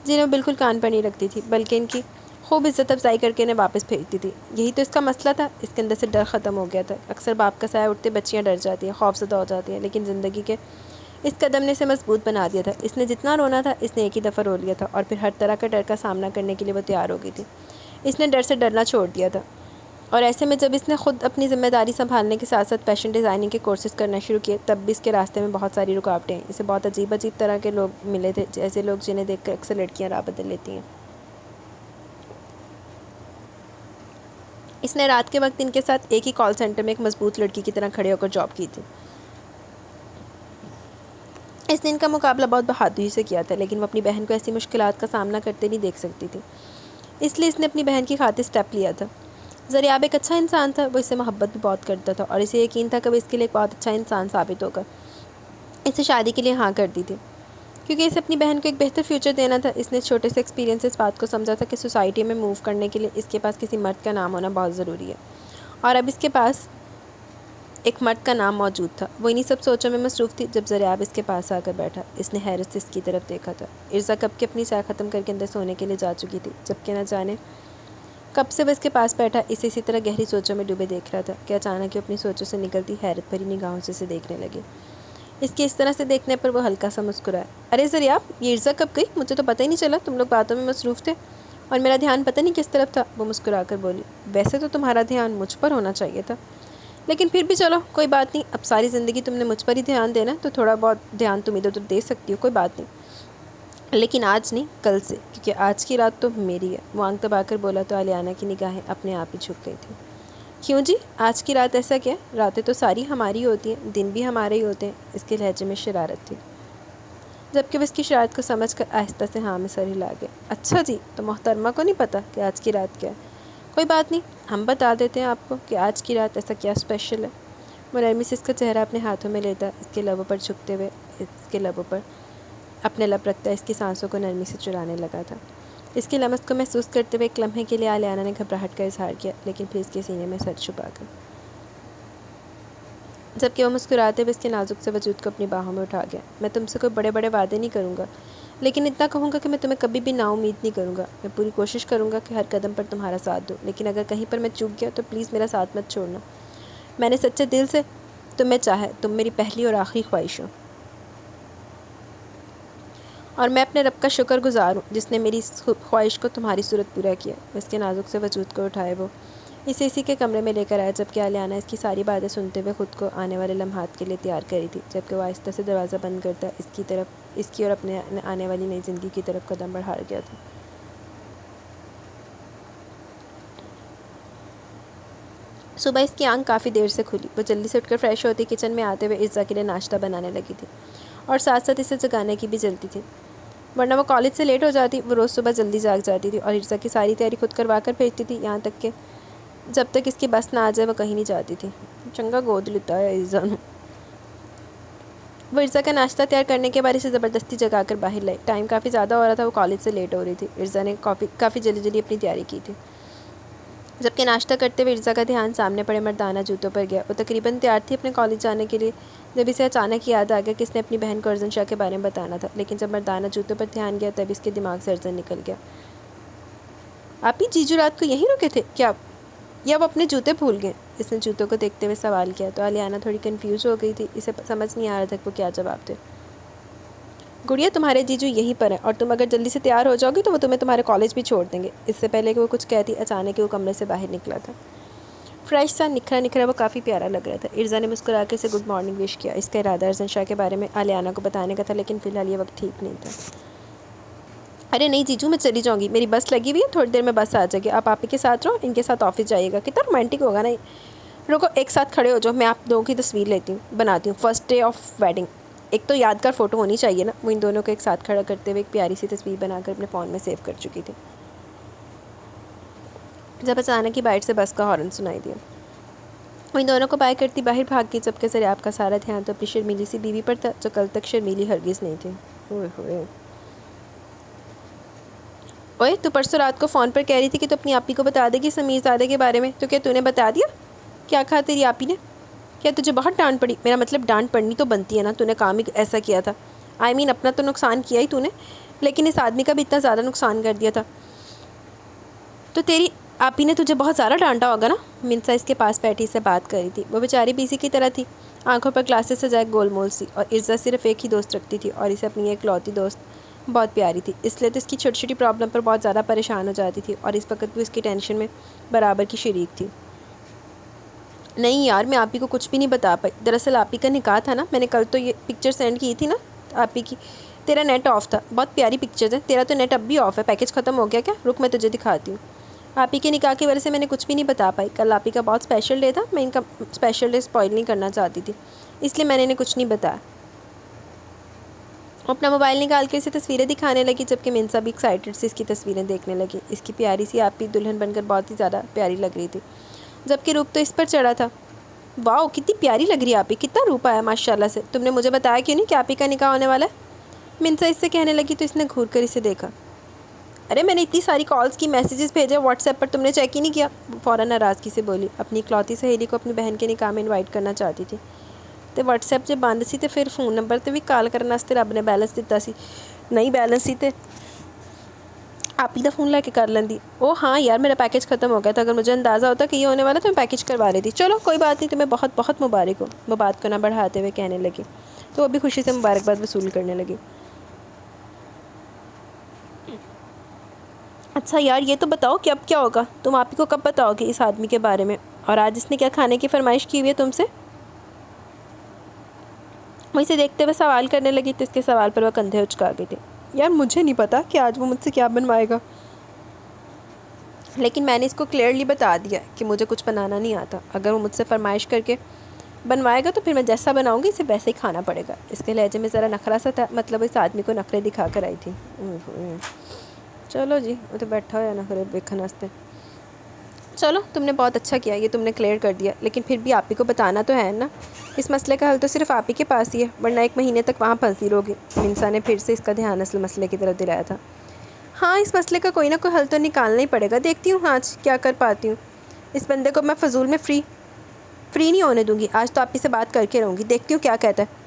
جنہیں وہ بالکل کان پر نہیں رکھتی تھی بلکہ ان کی خوب عزت افزائی کر کے انہیں واپس بھیجتی تھی. یہی تو اس کا مسئلہ تھا. اس کے اندر سے ڈر ختم ہو گیا تھا. اکثر باپ کا سایہ اٹھتے بچیاں ڈر جاتی ہیں، خوفزدہ ہو جاتی ہیں، لیکن زندگی کے اس قدم نے اسے مضبوط بنا دیا تھا. اس نے جتنا رونا تھا اس نے ایک ہی دفعہ رو لیا تھا اور پھر ہر طرح کا ڈر کا سامنا کرنے کے لیے وہ تیار ہو گئی تھی. اس نے ڈر سے ڈرنا چھوڑ دیا تھا اور ایسے میں جب اس نے خود اپنی ذمہ داری سنبھالنے کے ساتھ ساتھ فیشن ڈیزائننگ کے کورسز کرنا شروع کیے تب بھی اس کے راستے میں بہت ساری رکاوٹیں ہیں. اسے بہت عجیب طرح کے لوگ ملے تھے، ایسے لوگ جنہیں دیکھ کر اکثر لڑکیاں راہ بدل لیتی ہیں. اس نے رات کے وقت ان کے ساتھ ایک ہی کال سینٹر میں ایک مضبوط لڑکی کی طرح کھڑے ہو کر جاب کی تھی. اس نے ان کا مقابلہ بہت بہادری سے کیا تھا لیکن وہ اپنی بہن کو ایسی مشکلات کا سامنا کرتے نہیں دیکھ سکتی تھی، اس لیے اس نے اپنی بہن کی خاطر سٹیپ لیا تھا. ذریعہ ایک اچھا انسان تھا، وہ اس سے محبت بھی بہت کرتا تھا اور اسے یقین تھا کہ وہ اس کے لیے ایک بہت اچھا انسان ثابت ہوگا. اسے شادی کے لیے ہاں کر دی تھی کیونکہ اسے اپنی بہن کو ایک بہتر فیوچر دینا تھا. اس نے چھوٹے سے ایکسپیرینس سے اس بات کو سمجھا تھا کہ سوسائٹی میں موو کرنے کے لیے اس کے پاس کسی مرد کا نام ہونا بہت ضروری ہے اور اب اس کے پاس ایک مرد کا نام موجود تھا. وہ انہی سب سوچوں میں مصروف تھی جب ذریعہ اس کے پاس آ کر بیٹھا. اس نے حیرت سے اس کی طرف دیکھا تھا. ارزا کب کے اپنی چائے ختم کر کے اندر سونے کے لیے جا چکی تھی جبکہ نہ جانے کب سے وہ اس کے پاس بیٹھا اسے اسی طرح گہری سوچوں میں ڈوبے دیکھ رہا تھا کہ اچانک وہ اپنی سوچوں سے نکلتی حیرت بھری نگاہوں سے اسے دیکھنے لگے. اس کے اس طرح سے دیکھنے پر وہ ہلکا سا مسکرایا. ارے ذریعہ یہ ارزا کب گئی؟ مجھے تو پتہ ہی نہیں چلا. تم لوگ باتوں میں مصروف تھے اور میرا دھیان پتہ نہیں کس طرف تھا. وہ مسکرا کر بولی. ویسے تو تمہارا دھیان مجھ پر ہونا چاہیے تھا لیکن پھر بھی چلو کوئی بات نہیں. اب ساری زندگی تم نے مجھ پر ہی دھیان دینا تو تھوڑا بہت دھیان تم ادھر ادھر دے سکتی ہو، کوئی بات نہیں، لیکن آج نہیں کل سے، کیونکہ آج کی رات تو میری ہے. وہ آنکھ دبا کر بولا تو عالیانہ کی نگاہیں اپنے آپ ہی جھک گئی تھیں. کیوں جی؟ آج کی رات ایسا کیا؟ راتیں تو ساری ہماری ہوتی ہیں، دن بھی ہمارے ہی ہوتے ہیں. اس کے لہجے میں شرارت تھی جبکہ وہ اس کی شرارت کو سمجھ کر آہستہ سے ہاں میں سر ہلا گیا. اچھا جی، تو محترمہ کو نہیں پتہ کہ آج کی رات کیا ہے؟ کوئی بات نہیں، ہم بتا دیتے ہیں آپ کو کہ آج کی رات ایسا کیا اسپیشل ہے. وہ نرمی سے اس کا چہرہ اپنے ہاتھوں میں لیتا، اس کے لبوں پر جھکتے ہوئے اس کے لبوں پر اپنے لب رکھتا اس کی سانسوں کو نرمی سے چرانے لگا تھا. اس کی لمس کو محسوس کرتے ہوئے ایک لمحے کے لیے عالیانہ نے گھبراہٹ کا اظہار کیا لیکن پھر اس کے سینے میں سر چھپا کر جبکہ وہ مسکراتے ہوئے اس کے نازک سے وجود کو اپنی باہوں میں اٹھا گیا. میں تم سے کوئی بڑے بڑے وعدے نہیں کروں گا لیکن اتنا کہوں گا کہ میں تمہیں کبھی بھی نا امید نہیں کروں گا. میں پوری کوشش کروں گا کہ ہر قدم پر تمہارا ساتھ دوں لیکن اگر کہیں پر میں چوک گیا تو پلیز میرا ساتھ مت چھوڑنا. میں نے سچے دل سے تمہیں چاہا، تم میری پہلی اور آخری خواہش ہو اور میں اپنے رب کا شکر گزار ہوں جس نے میری اس خواہش کو تمہاری صورت پورا کیا. اس کے نازک سے وجود کو اٹھائے وہ اسے اسی کے کمرے میں لے کر آیا جبکہ عالیانہ اس کی ساری باتیں سنتے ہوئے خود کو آنے والے لمحات کے لیے تیار کری تھی جبکہ وہ آہستہ سے دروازہ بند کرتا اس کی اور اپنے آنے والی نئی زندگی کی طرف قدم بڑھا گیا تھا. صبح اس کی آنکھ کافی دیر سے کھلی. وہ جلدی سے اٹھ کر فریش ہوتی کچن میں آتے ہوئے ارزا کے لیے ناشتہ بنانے لگی تھی اور ساتھ ساتھ اسے جگانے کی بھی جلدی تھی ورنہ وہ کالج سے لیٹ ہو جاتی. وہ روز صبح جلدی جاگ جاتی تھی اور ارزا کی ساری تیاری خود کروا کر بھیجتی تھی یہاں تک کہ جب تک اس کی بس نہ آ جائے وہ کہیں نہیں جاتی تھی. چنگا گود لیتا ہے ارزا. وہ ارزا کا ناشتہ تیار کرنے کے بعد اسے زبردستی جگا کر باہر لائی. ٹائم کافی زیادہ ہو رہا تھا، وہ کالج سے لیٹ ہو رہی تھی. ارزا نے کافی جلدی اپنی تیاری کی تھی. جبکہ ناشتہ کرتے ہوئے ارزا کا دھیان سامنے پڑے مردانہ جوتوں پر گیا۔ وہ تقریباً تیار تھی اپنے کالج جانے کے لیے جب اسے اچانک یاد آ گیا کہ اس نے اپنی بہن کو ارزن شاہ کے بارے میں بتانا تھا، لیکن جب مردانہ جوتوں پر دھیان گیا تب اس کے دماغ سے ارزن نکل گیا۔ آپ ہی جیجو رات کو یہیں رکے تھے کیا یا وہ اپنے جوتے بھول گئے؟ اس نے جوتوں کو دیکھتے ہوئے سوال کیا تو الیانہ تھوڑی کنفیوز ہو گئی تھی، اسے سمجھ نہیں آ رہا تھا کہ وہ کیا جواب دے۔ گڑیا تمہارے جیجو یہیں پر ہیں اور تم اگر جلدی سے تیار ہو جاؤ گی تو وہ تمہیں تمہارے کالج بھی چھوڑ دیں گے۔ اس سے پہلے کہ وہ کچھ کہتی اچانک وہ کمرے سے باہر نکلا تھا۔ فریش سا نکھرا نکھرا وہ کافی پیارا لگ رہا تھا۔ ارزا نے مسکرا کے اسے گڈ مارننگ وش کیا۔ اس کا ارادہ ارزن شاہ کے بارے میں الیانہ کو بتانے کا تھا، لیکن فی الحال یہ وقت ٹھیک نہیں تھا۔ ارے نہیں جیجو، میں چلی جاؤں گی، میری بس لگی ہوئی ہے، تھوڑی دیر میں بس آ جائے گی، آپ آپی کے ساتھ رہو، ان کے ساتھ آفس جائیے گا۔ کتنا رومانٹک ہوگا نا۔ رکو ایک ساتھ کھڑے ہو جاؤ، میں آپ دونوں کی تصویر لیتی ہوں، بناتی ہوں، فرسٹ ڈے آف ویڈنگ۔ ایک تو یادگار فوٹو ہونی چاہیے نا۔ وہ ان دونوں کو ایک ساتھ کھڑا کرتے ہوئے ایک پیاری سی تصویر بنا کر اپنے فون میں سیو کر چکی تھی جب اچانک ہی باہر سے بس کا ہارن سنائی دیا۔ وہ ان دونوں کو بائے کرتی باہر بھاگ گئی، جبکہ ضریاب کا سارا دھیان تو اپنی شرمیلی سی بیوی پر تھا جو کل تک شرمیلی ہرگز نہیں تھی۔ اوئے ہوئے، اوئے تو پرسوں رات کو فون پر کہہ رہی تھی کہ تو اپنی آپی کو بتا دے گی سمیر زادے کے بارے میں، تو کیا تو نے بتا دیا؟ کیا کہا تیری آپی نے؟ کیا تجھے بہت ڈانٹ پڑی؟ میرا مطلب ڈانٹ پڑنی تو بنتی ہے نا، تو نے کام ہی ایسا کیا تھا۔ اپنا تو نقصان کیا ہی تو نے، لیکن اس آدمی کا بھی اتنا زیادہ نقصان کر دیا تھا تو تیری آپی نے تجھے بہت زیادہ ڈانٹا ہوگا نا۔ منسا اس کے پاس بیٹھی سے بات کر رہی تھی۔ وہ بیچاری بیسی کی طرح تھی، آنکھوں پر گلاسز سجائے گول مول سی، اور ارزا صرف ایک ہی دوست رکھتی تھی اور اسے اپنی ایک لوتی دوست بہت پیاری تھی، اس لیے تو اس کی چھوٹی چھوٹی پرابلم پر بہت زیادہ پریشان ہو جاتی تھی، اور اس وقت بھی اس کی ٹینشن میں برابر کی شریک تھی۔ نہیں یار، میں آپی کو کچھ بھی نہیں بتا پائی۔ دراصل آپی کا نکاح تھا نا، میں نے کل تو یہ پکچر سینڈ کی تھی نا آپی کی، تیرا نیٹ آف تھا، بہت پیاری پکچرز ہیں۔ تیرا تو نیٹ اب بھی آف ہے، پیکیج ختم ہو گیا کیا؟ رک میں تجھے دکھاتی ہوں۔ آپی کے نکاح کی وجہ سے میں نے کچھ بھی نہیں بتا پائی۔ کل آپی کا بہت اسپیشل ڈے تھا، میں ان کا اسپیشل ڈے اسپوائل نہیں کرنا چاہتی تھی، اس لیے میں نے انہیں کچھ نہیں بتایا۔ اپنا موبائل نکال کے اسے تصویریں دکھانے لگی، جبکہ منسا بھی ایکسائٹڈ سے اس کی تصویریں دیکھنے لگی۔ اس کی پیاری سی آپی دلہن بن کر بہت ہی زیادہ پیاری لگ رہی تھی، جبکہ روپ تو اس پر چڑھا تھا۔ واؤ کتنی پیاری لگ رہی ہے آپی، کتنا روپ آیا ماشاء اللہ سے۔ تم نے مجھے بتایا کیوں نہیں کہ آپی کا نکاح ہونے والا ہے؟ منسا اس سے کہنے لگی تو اس نے گھور کر اسے دیکھا۔ ارے میں نے اتنی ساری کالز کی، میسیجز بھیجے واٹس ایپ پر، تم نے چیک ہی نہیں کیا؟ فوراً ناراضگی سے بولی۔ اپنی اکلوتی سہیلی کو اپنی بہن کے نکاح میں انوائٹ کرنا چاہتی تھی تے واٹس ایپ جب بند سی تے پھر فون نمبر تے بھی کال کرنے واسطے رب نے بیلنس دیتا سی، نہیں بیلنس سی تے آپی دا فون لے کے کر لیندی۔ او ہاں یار، میرا پیکیج ختم ہو گیا تھا، اگر مجھے اندازہ ہوتا کہ یہ ہونے والا تو میں پیکیج کروا رہی تھی۔ چلو کوئی بات نہیں، تمہیں بہت بہت مبارک ہو، وہ بات کو نہ بڑھاتے ہوئے کہنے لگی تو وہ بھی خوشی سے مبارکباد وصول کرنے لگی۔ اچھا یار یہ تو بتاؤ کہ اب کیا ہوگا؟ تم آپی کو کب بتاؤ گے اس آدمی کے بارے میں؟ اور آج اس نے کیا کھانے کی فرمائش کی ہوئی ہے تم سے؟ وہ اسے دیکھتے ہوئے سوال کرنے لگی تو اس کے سوال پر وہ کندھے اچکا گئی تھی۔ یار مجھے نہیں پتا کہ آج وہ مجھ سے کیا بنوائے گا، لیکن میں نے اس کو کلیئرلی بتا دیا کہ مجھے کچھ بنانا نہیں آتا۔ اگر وہ مجھ سے فرمائش کر کے بنوائے گا تو پھر میں جیسا بناؤں گی اسے ویسے ہی کھانا پڑے گا۔ اس کے لہجے میں ذرا نخرا سا تھا، مطلب اس آدمی کو نخرے دکھا کر آئی تھی۔ چلو جی، وہ تو بیٹھا ہوا ہے نخرے دیکھنے واسطے۔ چلو تم نے بہت اچھا کیا، یہ تم نے کلیئر کر دیا، لیکن پھر بھی آپی کو بتانا تو ہے نا۔ اس مسئلے کا حل تو صرف آپی کے پاس ہی ہے، ورنہ 1 مہینے تک وہاں پھنسی رہوگی۔ منسا نے پھر سے اس کا دھیان اصل مسئلے کی طرف دلایا تھا۔ ہاں اس مسئلے کا کوئی نہ کوئی حل تو نکالنا ہی پڑے گا، دیکھتی ہوں آج کیا کر پاتی ہوں۔ اس بندے کو میں فضول میں فری نہیں ہونے دوں گی، آج تو آپی سے بات کر کے رہوں گی، دیکھتی ہوں کیا کہتا ہے۔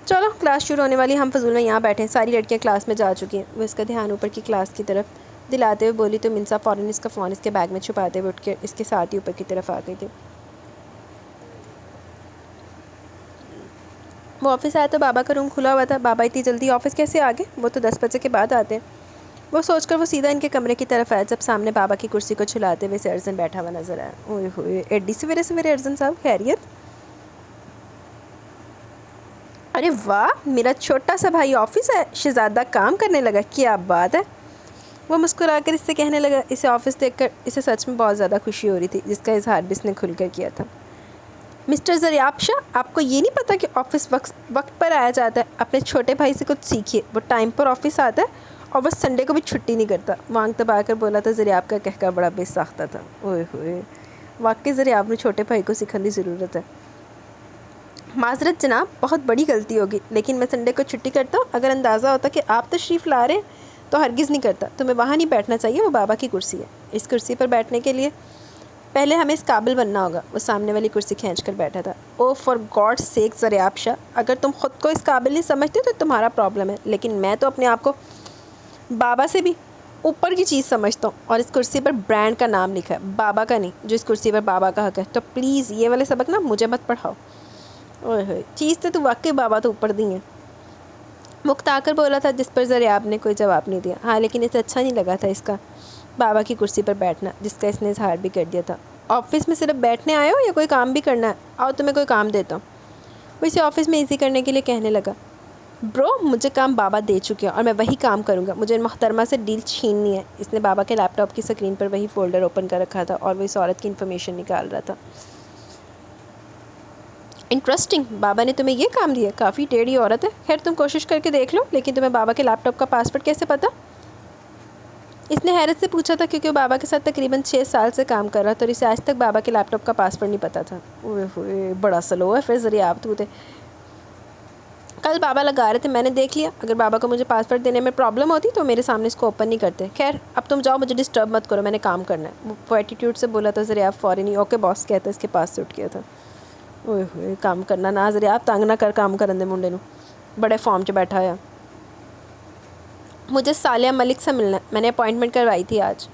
چلو کلاس شروع ہونے والی، ہم فضول میں یہاں بیٹھے ہیں، ساری لڑکیاں کلاس میں جا چکی ہیں۔ وہ اس کا دھیان اوپر کی کلاس کی طرف دلاتے ہوئے بولی تو منسا فوراً اس کا فون اس کے بیگ میں چھپاتے ہوئے اٹھ کے اس کے ساتھ ہی اوپر کی طرف آ گئی تھی۔ وہ آفس آیا تو بابا کا روم کھلا ہوا تھا۔ بابا اتنی جلدی آفس کیسے آ گئے؟ وہ تو 10 بجے کے بعد آتے ہیں۔ وہ سوچ کر وہ سیدھا ان کے کمرے کی طرف آیا، جب سامنے بابا کی کرسی کو چھلاتے ہوئے سے ارزن بیٹھا ہوا نظر آیا۔ اوئے ہوئے، ایڈی سویرے سویرے ارزن صاحب، خیریت؟ ارے واہ، میرا چھوٹا سا بھائی آفس ہے، شہزادہ کام کرنے لگا، کیا بات ہے۔ وہ مسکرا کر اس سے کہنے لگا۔ اسے آفس دیکھ کر اسے سچ میں بہت زیادہ خوشی ہو رہی تھی، جس کا اظہار بھی اس نے کھل کر کیا تھا۔ مسٹر ضریاب شاہ، آپ کو یہ نہیں پتہ کہ آفس وقت پر آیا جاتا ہے؟ اپنے چھوٹے بھائی سے کچھ سیکھیے، وہ ٹائم پر آفس آتا ہے اور وہ سنڈے کو بھی چھٹی نہیں کرتا۔ وانگ دبا کر بولا تھا ضریاب کا کہکا بڑا بے ساختہ تھا۔ اوئے ہوئے، واقعی ضریاب نے چھوٹے بھائی کو سکھانے کی ضرورت ہے۔ معذرت جناب، بہت بڑی غلطی ہوگی، لیکن میں سنڈے کو چھٹی کرتا ہوں۔ اگر اندازہ ہوتا کہ آپ تشریف لا رہے ہیں تو ہرگز نہیں کرتا۔ تمہیں وہاں نہیں بیٹھنا چاہیے، وہ بابا کی کرسی ہے۔ اس کرسی پر بیٹھنے کے لیے پہلے ہمیں اس قابل بننا ہوگا. وہ سامنے والی کرسی کھینچ کر بیٹھا تھا. او فار گاڈ سیک زریاب شاہ، اگر تم خود کو اس قابل نہیں سمجھتے تو تمہارا پرابلم ہے، لیکن میں تو اپنے آپ کو بابا سے بھی اوپر کی چیز سمجھتا ہوں. اور اس کرسی پر برانڈ کا نام لکھا ہے، بابا کا نہیں، جو اس کرسی پر بابا کا حق ہے. تو پلیز یہ والے سبق نا مجھے مت پڑھاؤ. اوئے ہوئے، چیز تو واقعی بابا تو اوپر دی ہیں. مکتا کر بولا تھا، جس پر زریاب نے کوئی جواب نہیں دیا. ہاں لیکن اسے اچھا نہیں لگا تھا اس کا بابا کی کرسی پر بیٹھنا، جس کا اس نے اظہار بھی کر دیا تھا. آفس میں صرف بیٹھنے آئے ہو یا کوئی کام بھی کرنا ہے؟ آؤ تمہیں کوئی کام دیتا ہوں. وہ اسے آفس میں ایزی کرنے کے لیے کہنے لگا. برو، مجھے کام بابا دے چکے ہیں اور میں وہی کام کروں گا. مجھے محترمہ سے ڈیل چھیننی ہے. اس نے بابا کے لیپ ٹاپ کی اسکرین پر وہی فولڈر اوپن کر رکھا تھا اور وہ اس عورت کی انفارمیشن نکال رہا تھا. انٹرسٹنگ، بابا نے تمہیں یہ کام دیا؟ کافی ٹیڑھی عورت ہے. خیر تم کوشش کر کے دیکھ لو. لیکن تمہیں بابا کے لیپ ٹاپ کا پاسورڈ کیسے پتہ؟ اس نے حیرت سے پوچھا تھا، کیونکہ وہ بابا کے ساتھ تقریباً 6 سال سے کام کر رہا تھا اور اسے آج تک بابا کے لیپ ٹاپ کا پاسورڈ نہیں پتہ تھا. اوئے ہوئے، بڑا سلو ہے پھر زریاب تو تھے. کل بابا لگا رہے تھے، میں نے دیکھ لیا. اگر بابا کو مجھے پاسورڈ دینے میں پرابلم ہوتی تو میرے سامنے اس کو اوپن نہیں کرتے. خیر اب تم جاؤ، مجھے ڈسٹرب مت کرو، میں نے کام کرنا ہے. وہ ایٹیٹیوڈ سے بولا تھا. زریاب فوراً ہی اوکے باس کہتا اس کے پاس سے اٹھ گیا تھا. اوئے ہوئے، کام کرنا نہ زریاب، تنگ نہ کر کام کرن دے منڈے نو، بڑے فارم 'چ بیٹھا ہے. مجھے صالحہ ملک سے ملنا ہے، میں نے اپوائنٹمنٹ کروائی تھی آج.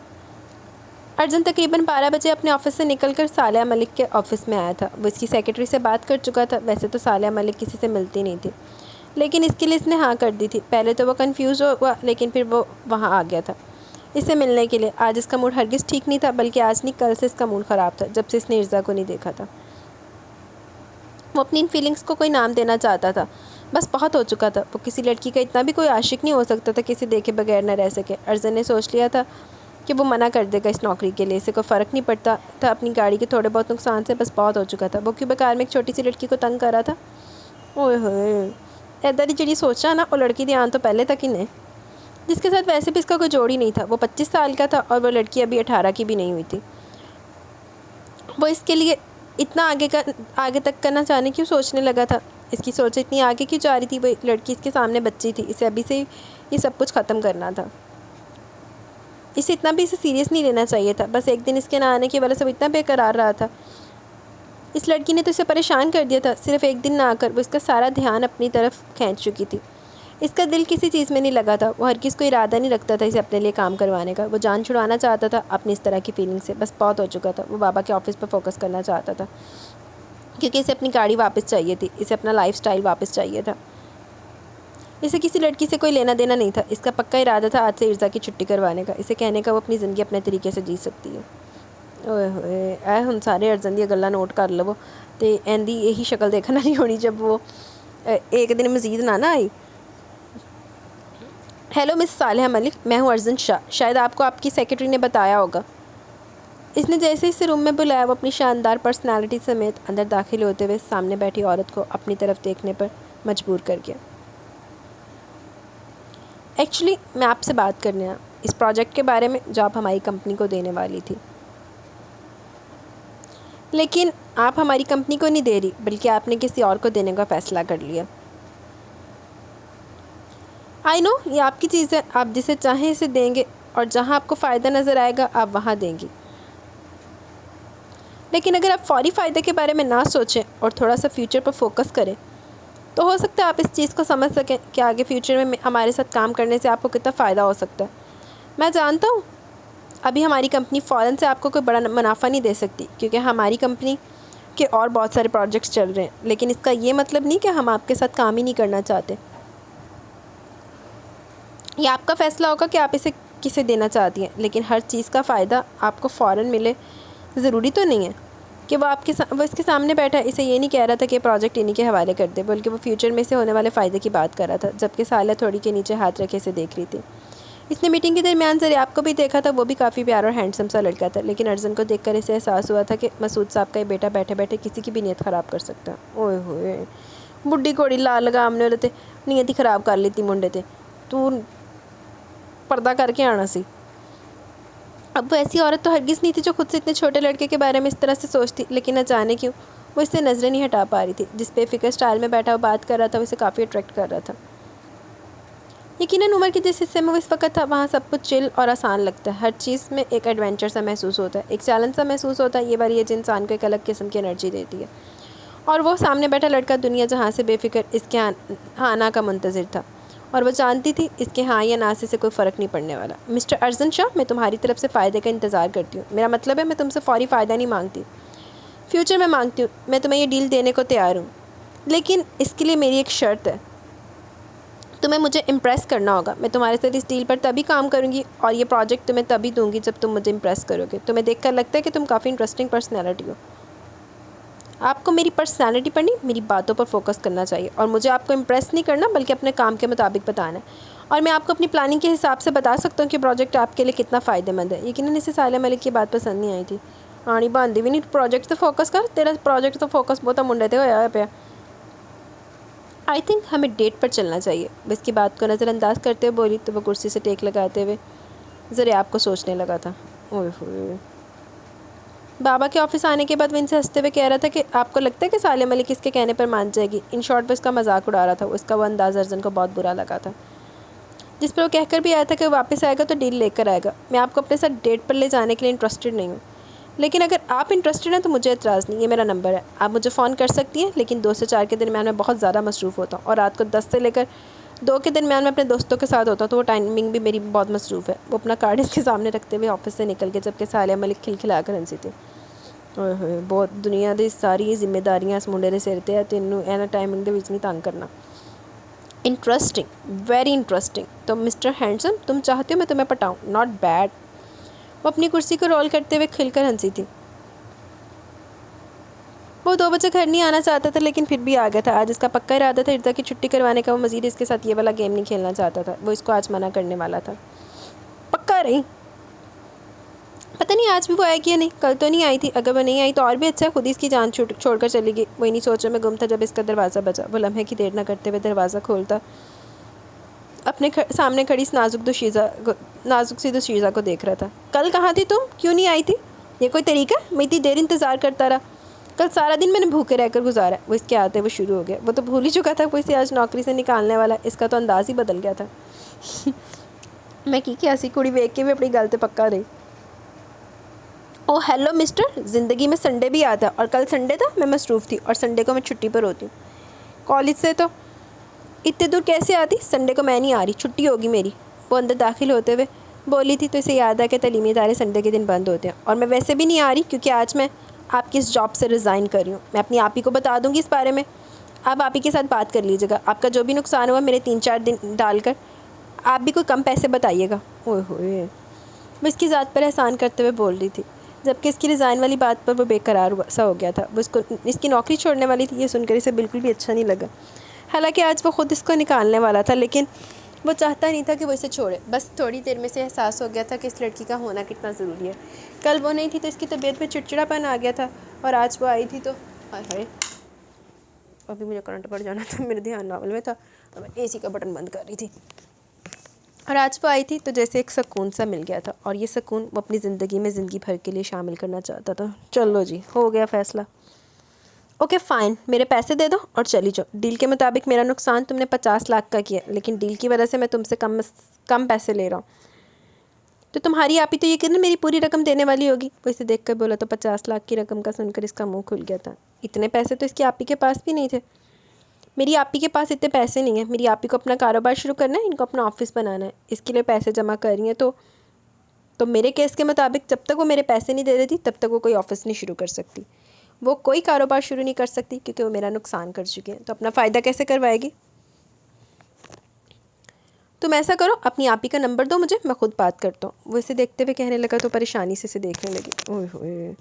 ارجن تقریباً 12 بجے اپنے آفس سے نکل کر صالحہ ملک کے آفس میں آیا تھا. وہ اس کی سیکرٹری سے بات کر چکا تھا. ویسے تو صالحہ ملک کسی سے ملتی نہیں تھی، لیکن اس کے لیے اس نے ہاں کر دی تھی. پہلے تو وہ کنفیوز ہوا، لیکن پھر وہ وہاں آ گیا تھا اس سے ملنے کے لیے. آج اس کا موڈ ہرگز ٹھیک نہیں تھا، بلکہ آج نہیں کل سے اس کا موڈ خراب تھا، جب سے اس نے ارزا کو نہیں دیکھا تھا. وہ اپنی ان فیلنگز کو کوئی نام دینا چاہتا تھا، بس بہت ہو چکا تھا. وہ کسی لڑکی کا اتنا بھی کوئی عاشق نہیں ہو سکتا تھا کہ اسے دیکھے بغیر نہ رہ سکے. ارجن نے سوچ لیا تھا کہ وہ منع کر دے گا اس نوکری کے لیے. اسے کوئی فرق نہیں پڑتا تھا اپنی گاڑی کے تھوڑے بہت نقصان سے، بس بہت ہو چکا تھا. وہ کیوں بیکار میں ایک چھوٹی سی لڑکی کو تنگ کر رہا تھا؟ اوئے ہوئے، ایدا دی جڑی سوچا نا، وہ لڑکی دی آن تو پہلے تک ہی نہیں، جس کے ساتھ ویسے بھی اس کا کوئی جوڑی نہیں تھا. وہ 25 سال کا تھا اور وہ لڑکی ابھی 18 کی بھی نہیں ہوئی تھی. وہ اس کے لیے اتنا آگے تک کرنا چاہنے کیوں سوچنے لگا تھا؟ اس کی سوچ اتنی آگے کیوں جا رہی تھی؟ وہ لڑکی اس کے سامنے بچی تھی. اسے ابھی سے ہی یہ سب کچھ ختم کرنا تھا. اسے اتنا بھی اسے سیریس نہیں لینا چاہیے تھا. بس ایک دن اس کے نہ آنے کی وجہ سے وہ اتنا بے قرار رہا تھا. اس لڑکی نے تو اسے پریشان کر دیا تھا. صرف ایک دن نہ آ کر وہ اس کا سارا دھیان اپنی طرف کھینچ چکی تھی. اس کا دل کسی چیز میں نہیں لگا تھا. وہ ہرگز کوئی ارادہ نہیں رکھتا تھا اسے اپنے لیے کام کروانے کا. وہ جان چھڑانا چاہتا تھا اپنی اس طرح کی فیلنگ سے. بس بہت ہو چکا تھا. وہ بابا کے آفس پر فوکس کرنا چاہتا تھا، کیونکہ اسے اپنی گاڑی واپس چاہیے تھی. اسے اپنا لائف سٹائل واپس چاہیے تھا. اسے کسی لڑکی سے کوئی لینا دینا نہیں تھا. اس کا پکا ارادہ تھا آج سے ارزا کی چھٹی کروانے کا. اسے کہنے کا وہ اپنی زندگی اپنے طریقے سے جی سکتی ہے. اوئے ہوئے، اے ہن سارے ارجن دی گلاں نوٹ کر لو تے ایندی یہی شکل دیکھنا نہیں ہونی جب وہ ایک دن مزید نہ آئی. ہیلو مس صالحہ ملک، میں ہوں ارجن شاہ. شاید آپ کو آپ کی سیکرٹری نے بتایا ہوگا. اس نے جیسے اسے روم میں بلایا، وہ اپنی شاندار پرسنالٹی سمیت اندر داخل ہوتے ہوئے سامنے بیٹھی عورت کو اپنی طرف دیکھنے پر مجبور کر گیا. ایکچولی میں آپ سے بات کرنے آیا اس پروجیکٹ کے بارے میں جو آپ ہماری کمپنی کو دینے والی تھی. لیکن آپ ہماری کمپنی کو نہیں دے رہی، بلکہ آپ نے کسی اور کو دینے کا فیصلہ کر لیا. آئی نو، یہ آپ کی چیز ہے، آپ جسے چاہیں اسے دیں گے اور جہاں آپ کو فائدہ نظر آئے گا آپ وہاں دیں گی. لیکن اگر آپ فوری فائدے کے بارے میں نہ سوچیں اور تھوڑا سا فیوچر پر فوکس کریں تو ہو سکتا ہے آپ اس چیز کو سمجھ سکیں کہ آگے فیوچر میں ہمارے ساتھ کام کرنے سے آپ کو کتنا فائدہ ہو سکتا ہے. میں جانتا ہوں ابھی ہماری کمپنی فوراً سے آپ کو کوئی بڑا منافع نہیں دے سکتی، کیونکہ ہماری کمپنی کے اور بہت سارے پروجیکٹس چل رہے ہیں. لیکن اس کا یہ مطلب نہیں کہ ہم آپ کے ساتھ کام ہی نہیں کرنا چاہتے. یہ آپ کا فیصلہ ہوگا کہ آپ اسے کسے دینا چاہتی ہیں. لیکن ہر چیز کا فائدہ آپ کو فوراً ملے ضروری تو نہیں ہے کہ وہ وہ اس کے سامنے بیٹھا ہے. اسے یہ نہیں کہہ رہا تھا کہ پروجیکٹ انہی کے حوالے کر دے، بلکہ وہ فیوچر میں سے ہونے والے فائدے کی بات کر رہا تھا. جبکہ صالحہ تھوڑی کے نیچے ہاتھ رکھے اسے دیکھ رہی تھی. اس نے میٹنگ کے درمیان زریاب کو بھی دیکھا تھا. وہ بھی کافی پیارا اور ہینڈسم سا لڑکا تھا. لیکن ارجن کو دیکھ کر اسے احساس ہوا تھا کہ مسعود صاحب کا یہ بیٹا بیٹھے بیٹھے کسی کی بھی نیت خراب کر سکتا. اوئے ہوئے، بڈھی کوڑی لال لگام نے تے نیت ہی خراب کر لیتی منڈے تے. تو پردہ کر کے آنا سی. اب وہ ایسی عورت تو ہرگز نہیں تھی جو خود سے اتنے چھوٹے لڑکے کے بارے میں اس طرح سے سوچتی. لیکن نہ جانے کیوں وہ اس سے نظریں نہیں ہٹا پا رہی تھی. جس بے فکر سٹائل میں بیٹھا وہ بات کر رہا تھا وہ اسے کافی اٹریکٹ کر رہا تھا. یقیناً عمر کے جس حصے میں وہ اس وقت تھا وہاں سب کچھ چل اور آسان لگتا ہے، ہر چیز میں ایک ایڈونچر سا محسوس ہوتا ہے، ایک چیلنج سا محسوس ہوتا ہے۔ یہ باری جو انسان کو ایک الگ قسم کی انرجی دیتی ہے، اور وہ سامنے بیٹھا لڑکا دنیا جہاں سے بے فکر اس کے آنا کا منتظر تھا، اور وہ جانتی تھی اس کے ہاں یا نہ سے کوئی فرق نہیں پڑنے والا۔ مسٹر ارزن شاہ، میں تمہاری طرف سے فائدے کا انتظار کرتی ہوں، میرا مطلب ہے میں تم سے فوری فائدہ نہیں مانگتی، فیوچر میں مانگتی ہوں۔ میں تمہیں یہ ڈیل دینے کو تیار ہوں، لیکن اس کے لیے میری ایک شرط ہے۔ تمہیں مجھے امپریس کرنا ہوگا، میں تمہارے ساتھ اس ڈیل پر تبھی کام کروں گی اور یہ پروجیکٹ تمہیں تبھی دوں گی جب تم مجھے امپریس کرو گے۔ تمہیں دیکھ کر لگتا ہے کہ تم کافی انٹرسٹنگ پرسنالٹی ہو۔ آپ کو میری پرسنالٹی پر نہیں، میری باتوں پر فوکس کرنا چاہیے، اور مجھے آپ کو امپریس نہیں کرنا بلکہ اپنے کام کے مطابق بتانا ہے، اور میں آپ کو اپنی پلاننگ کے حساب سے بتا سکتا ہوں کہ پروجیکٹ آپ کے لیے کتنا فائدہ مند ہے۔ یقیناً اسے سالیہ ملک کی بات پسند نہیں آئی تھی۔ آڑی باندھی بھی نہیں، پروجیکٹ تو فوکس کر، تیرا پروجیکٹ تو فوکس بہت منڈے تھے ہوا پہ۔ آئی تھنک ہمیں ڈیٹ پر چلنا چاہیے، وہ اس کی بات کو نظر انداز کرتے ہوئے بولی تو وہ کرسی سے ٹیک لگاتے ہوئے ذرا آپ کو سوچنے لگا تھا۔ اوہ ہوئے، بابا کے آفس آنے کے بعد وہ ان سے ہنستے ہوئے کہہ رہا تھا کہ آپ کو لگتا ہے کہ سالیہ ملک اس کے کہنے پر مان جائے گی؟ ان شارٹ وہ اس کا مذاق اڑا رہا تھا، اس کا وہ انداز ارزن کو بہت برا لگا تھا، جس پر وہ کہہ کر بھی آیا تھا کہ وہ واپس آئے گا تو ڈیل لے کر آئے گا۔ میں آپ کو اپنے ساتھ ڈیٹ پر لے جانے کے لیے انٹرسٹڈ نہیں ہوں، لیکن اگر آپ انٹرسٹڈ ہیں تو مجھے اعتراض نہیں، یہ میرا نمبر ہے، آپ مجھے فون کر سکتی ہیں، لیکن 2 سے 4 کے درمیان میں بہت زیادہ مصروف ہوتا ہوں، اور رات کو 10 سے لے کر 2 کے درمیان میں اپنے دوستوں کے ساتھ ہوتا ہوں، تو وہ ٹائمنگ بھی میری بہت مصروف ہے۔ وہ اپنا کارڈ اس کے سامنے رکھتے ہوئے آفس سے نکل گئے، جبکہ سالیہ ملک کھلکھلا کر ہنسی تھی۔ اوئے ہوئے، بہت دنیا دی ساری ذمہ داریاں اس منڈے دے سر تے ہے، تینوں اینا ٹائمنگ دے وچ نہیں تنگ کرنا۔ Interesting, very interesting. تو مسٹر ہینڈسم، تم چاہتے ہو میں تمہیں پٹاؤں؟ Not bad. وہ اپنی کرسی کو رول کرتے ہوئے کھل کر ہنسی تھی۔ وہ 2 بجے گھر نہیں آنا چاہتا تھا، لیکن پھر بھی آ گیا تھا۔ آج اس کا پکا ارادہ تھا اردا کی چھٹی کروانے کا، وہ مزید اس کے ساتھ یہ والا گیم نہیں کھیلنا چاہتا تھا، وہ اس کو آج منع کرنے والا تھا۔ پکا رہی؟ پتہ نہیں آج بھی وہ آئے گی یا نہیں، کل تو نہیں آئی تھی، اگر وہ نہیں آئی تو اور بھی اچھا ہے، خود ہی اس کی جان چھوڑ کر چلی گئی۔ وہ انہیں سوچوں میں گم تھا جب اس کا دروازہ بجا۔ وہ لمحے کی دیر نہ کرتے ہوئے دروازہ کھولتا اپنے سامنے کھڑی اس نازک سی دوشیزہ کو دیکھ رہا تھا۔ کل کہاں تھی تم؟ کیوں نہیں آئی تھی؟ یہ کوئی طریقہ؟ میں اتنی دیر انتظار کرتا رہا، کل سارا دن میں نے بھوکے رہ کر گزارا۔ وہ اس کے آتے ہوئے شروع ہو گیا۔ وہ تو بھول ہی چکا تھا وہ اسے آج نوکری سے نکالنے والا، اس کا تو انداز ہی بدل گیا تھا۔ میں کی ایسی کڑی ویک کے بھی اپنی گل تے پکا رہی۔ او ہیلو مسٹر، زندگی میں سنڈے بھی آتا ہے، اور کل سنڈے تھا، میں مصروف تھی، اور سنڈے کو میں چھٹی پر ہوتی ہوں کالج سے، تو اتنے دور کیسے آتی؟ سنڈے کو میں نہیں آ رہی، چھٹی ہوگی میری۔ وہ اندر داخل ہوتے ہوئے بولی تھی تو اسے یاد ہے کہ تعلیمی ادارے سنڈے کے دن بند ہوتے ہیں، اور میں ویسے بھی نہیں آ رہی کیونکہ آج میں آپ کی اس جاب سے ریزائن کر رہی ہوں۔ میں اپنی آپ ہی کو بتا دوں گی اس بارے میں، آپ ہی کے ساتھ بات کر لیجیے گا، آپ کا جو بھی نقصان ہوا میرے 3-4 دن ڈال کر آپ بھی کوئی کم پیسے بتائیے گا۔ اوئے ہوئے، وہ اس کی ذات پر احسان کرتے ہوئے بول رہی تھی، جبکہ اس کی ریزائن والی بات پر وہ بے قرار سا ہو گیا تھا۔ وہ اس کی نوکری چھوڑنے والی تھی، یہ سن کر اسے بالکل بھی اچھا نہیں لگا، حالانکہ آج وہ خود اس کو نکالنے والا تھا، لیکن وہ چاہتا نہیں تھا کہ وہ اسے چھوڑے۔ بس تھوڑی دیر میں سے احساس ہو گیا تھا کہ اس لڑکی کا ہونا کتنا ضروری ہے۔ کل وہ نہیں تھی تو اس کی طبیعت میں چڑچڑا پن آ گیا تھا، اور آج وہ آئی تھی تو ہائے ہائے، ابھی مجھے کرنٹ پڑ جانا تھا، میرے دھیان ناول میں تھا، میں اے سی کا بٹن بند کر رہی تھی، اور آج وہ آئی تھی تو جیسے ایک سکون سا مل گیا تھا، اور یہ سکون وہ اپنی زندگی میں زندگی بھر کے لیے شامل کرنا چاہتا تھا۔ چلو جی، ہو گیا فیصلہ۔ اوکے فائن، میرے پیسے دے دو اور چلی جاؤ۔ ڈیل کے مطابق میرا نقصان تم نے 50 لاکھ کا کیا، لیکن ڈیل کی وجہ سے میں تم سے کم پیسے لے رہا ہوں، تو تمہاری آپ ہی تو یہ کہ میری پوری رقم دینے والی ہوگی۔ وہ اسے دیکھ کر بولا تو 50 لاکھ کی رقم کا سن کر اس کا منہ کھل گیا تھا۔ اتنے پیسے تو اس کی آپ ہی کے پاس بھی نہیں تھے۔ میری آپ ہی کے پاس اتنے پیسے نہیں ہیں، میری آپ ہی کو اپنا کاروبار شروع کرنا ہے، ان کو اپنا آفس بنانا ہے، اس کے لیے پیسے جمع کر رہی ہیں، تو میرے کیس کے مطابق جب تک وہ میرے پیسے نہیں دے دیتی تب تک وہ کوئی آفس نہیں شروع کر سکتی، وہ کوئی کاروبار شروع نہیں کر سکتی، کیونکہ وہ میرا نقصان کر چکی ہیں، تو اپنا فائدہ کیسے کروائے گی؟ تم ایسا کرو، اپنی آپ ہی کا نمبر دو مجھے، میں خود بات کرتا ہوں۔ وہ اسے دیکھتے ہوئے کہنے لگا تو پریشانی سے اسے دیکھنے لگی۔ اوئے ہوئے،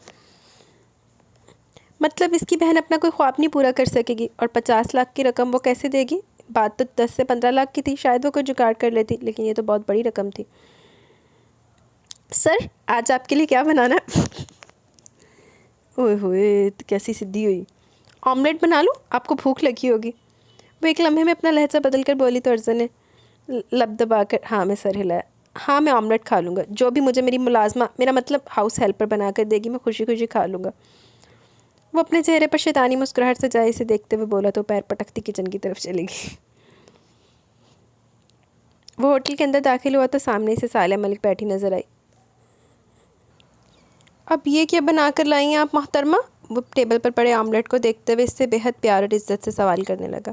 مطلب اس کی بہن اپنا کوئی خواب نہیں پورا کر سکے گی، اور 50 لاکھ کی رقم وہ کیسے دے گی؟ بات تو 10 سے 15 لاکھ کی تھی، شاید وہ کوئی جگاڑ کر لیتی، لیکن یہ تو بہت بڑی رقم تھی۔ سر، آج آپ کے لیے کیا بنانا ہے؟ اوئے ہوئے، تو کیسی سدھی ہوئی۔ آملیٹ بنا لوں، آپ کو بھوک لگی ہوگی۔ وہ ایک لمحے میں اپنا لہجہ بدل کر بولی تو ارزن نے لب دبا کر ہاں میں سر ہلایا۔ ہاں میں آملیٹ کھا لوں گا، جو بھی مجھے میری ملازمہ، میرا مطلب ہاؤس ہیلپر بنا کر دے گی، میں خوشی خوشی کھا لوں گا۔ وہ اپنے چہرے پر شیطانی مسکراہٹ سے جائے اسے دیکھتے ہوئے بولا تو پیر پٹکتی کچن کی طرف چلے گی۔ وہ ہوٹل کے اندر داخل ہوا تو سامنے سے صالحہ ملک بیٹھی نظر آئی۔ اب یہ کیا بنا کر لائی ہیں آپ محترمہ؟ وہ ٹیبل پر پڑے آملیٹ کو دیکھتے ہوئے اس سے بہت پیار اور عزت سے سوال کرنے لگا۔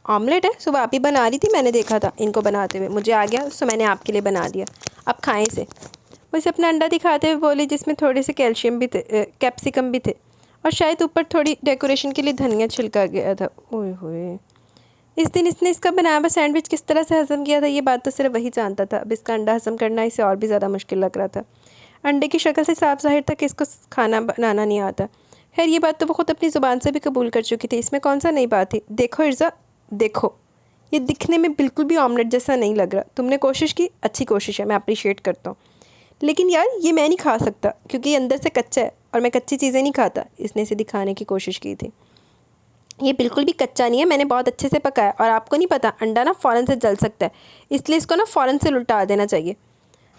آملیٹ ہے؟ صبح آپ ہی بنا رہی تھی، میں نے دیکھا تھا ان کو بناتے ہوئے، مجھے آ گیا تو میں نے آپ کے لیے بنا دیا، اب کھائیں اسے۔ وہ اسے اپنا انڈا دکھاتے ہوئے بولی جس میں تھوڑے سے کیپسیکم بھی تھے اور شاید اوپر تھوڑی ڈیکوریشن کے لیے دھنیا چھلکا گیا تھا۔ اوئے ہوئے، اس دن اس نے اس کا بنایا ہوا سینڈوچ کس طرح سے ہضم کیا تھا یہ بات تو صرف وہی جانتا تھا۔ اب اس کا انڈا ہضم کرنا اسے اور بھی زیادہ مشکل لگ رہا تھا۔ انڈے کی شکل سے صاف ظاہر تھا کہ اس کو کھانا بنانا نہیں آتا۔ خیر یہ بات تو وہ خود اپنی زبان سے بھی قبول کر چکی تھی، اس میں کون سا نئی بات تھی۔ دیکھو ارزا، دیکھو، یہ دکھنے میں بالکل بھی آملیٹ جیسا نہیں لگ رہا۔ تم نے کوشش کی، اچھی کوشش ہے، میں اپریشیٹ کرتا ہوں، لیکن یار یہ میں نہیں کھا سکتا کیونکہ یہ اندر سے کچا ہے اور میں کچی چیزیں نہیں کھاتا۔ اس نے اسے دکھانے کی کوشش کی تھی۔ یہ بالکل بھی کچا نہیں ہے، میں نے بہت اچھے سے پکایا، اور آپ کو نہیں پتہ انڈا نا فوراً سے جل سکتا ہے، اس لیے اس کو نا فوراً سے لٹا دینا چاہیے۔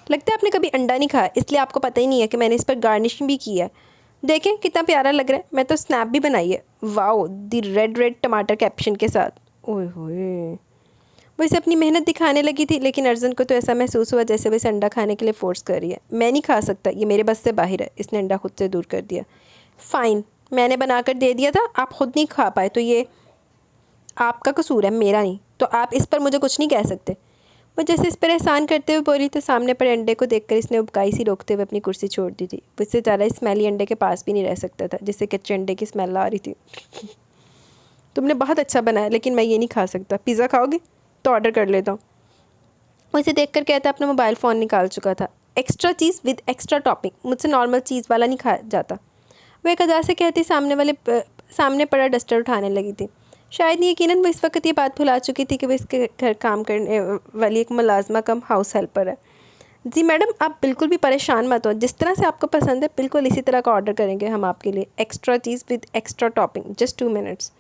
لگتا ہے آپ نے کبھی انڈا نہیں کھایا، اس لیے آپ کو پتہ ہی نہیں ہے کہ میں نے اس پر گارنشنگ بھی کی ہے۔ دیکھیں کتنا پیارا لگ رہا ہے، میں تو سنیپ بھی بنائی ہے، واؤ، دی ریڈ ریڈ ٹماٹر کیپشن کے ساتھ۔ اوئے ہوئے، وہ اسے اپنی محنت دکھانے لگی تھی، لیکن ارجن کو تو ایسا محسوس ہوا جیسے وہ اسے انڈا کھانے کے لیے فورس کر رہی ہے۔ میں نہیں کھا سکتا، یہ میرے بس سے باہر ہے۔ اس نے انڈا خود سے دور کر دیا۔ فائن، میں نے بنا کر دے دیا تھا، آپ خود نہیں کھا پائے تو یہ آپ کا قصور ہے، میرا نہیں، تو آپ اس پر مجھے کچھ نہیں کہہ سکتے۔ وہ جیسے اس پر احسان کرتے ہوئے بولی تو سامنے پڑے انڈے کو دیکھ کر اس نے ابکائی سی روکتے ہوئے اپنی کرسی چھوڑ دی تھی۔ وہ اس سے زیادہ اسمیلی انڈے کے پاس بھی نہیں رہ سکتا تھا جس سے کچے انڈے کی اسمیل آ رہی تھی۔ تم نے بہت اچھا بنایا لیکن میں یہ نہیں کھا سکتا۔ پیزا کھاؤ گے؟ تو آرڈر کر لیتا ہوں۔ وہ اسے دیکھ کر کہتا اپنا موبائل فون نکال چکا تھا۔ ایکسٹرا چیز ود ایکسٹرا ٹاپنگ، مجھ سے نارمل چیز والا نہیں کھایا جاتا۔ وہ ایک ادا سے کہتی سامنے پڑا ڈسٹر اٹھانے لگی تھی۔ شاید یقیناً وہ اس وقت یہ بات بھلا چکی تھی کہ وہ اس کے گھر کام کرنے والی ایک ملازمہ کم ہاؤس ہیلپر ہے۔ جی میڈم، آپ بالکل بھی پریشان مت ہو، جس طرح سے آپ کو پسند ہے بالکل اسی طرح کا آرڈر کریں گے ہم آپ کے لیے، ایکسٹرا چیز with extra topping, just 2 minutes.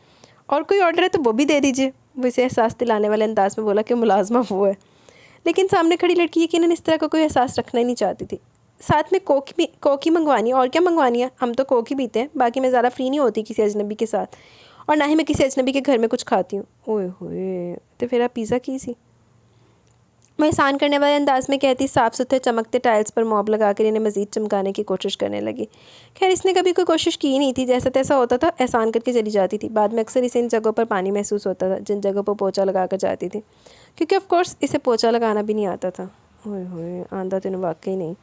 اور کوئی آرڈر ہے تو وہ بھی دے دیجیے، وہ اسے احساس دلانے والے انداز میں بولا کہ ملازمہ وہ ہے، لیکن سامنے کھڑی لڑکی یقیناً اس طرح کا کوئی احساس رکھنا ہی نہیں چاہتی تھی۔ ساتھ میں کوک ہی منگوانی ہے، اور کیا منگوانی ہے، ہم تو کوک ہی پیتے ہیں، باقی میں زیادہ فری نہیں ہوتی کسی اجنبی کے ساتھ، اور نہ ہی میں کسی اجنبی کے گھر میں کچھ کھاتی ہوں۔ اوئے ہوئے، تو پھر آپ پیزا کی سی؟ میں احسان کرنے والے انداز میں کہتی صاف ستھرے چمکتے ٹائلز پر موب لگا کر انہیں مزید چمکانے کی کوشش کرنے لگی۔ خیر اس نے کبھی کوئی کوشش کی ہی نہیں تھی، جیسا تیسا ہوتا تھا احسان کر کے چلی جاتی تھی۔ بعد میں اکثر اسے ان جگہوں پر پانی محسوس ہوتا تھا جن جگہوں پر پوچھا لگا کر جاتی تھی، کیونکہ آف کورس اسے پوچھا لگانا بھی نہیں آتا تھا۔ اوئے ہوئے، آندھا تو واقعی نہیں۔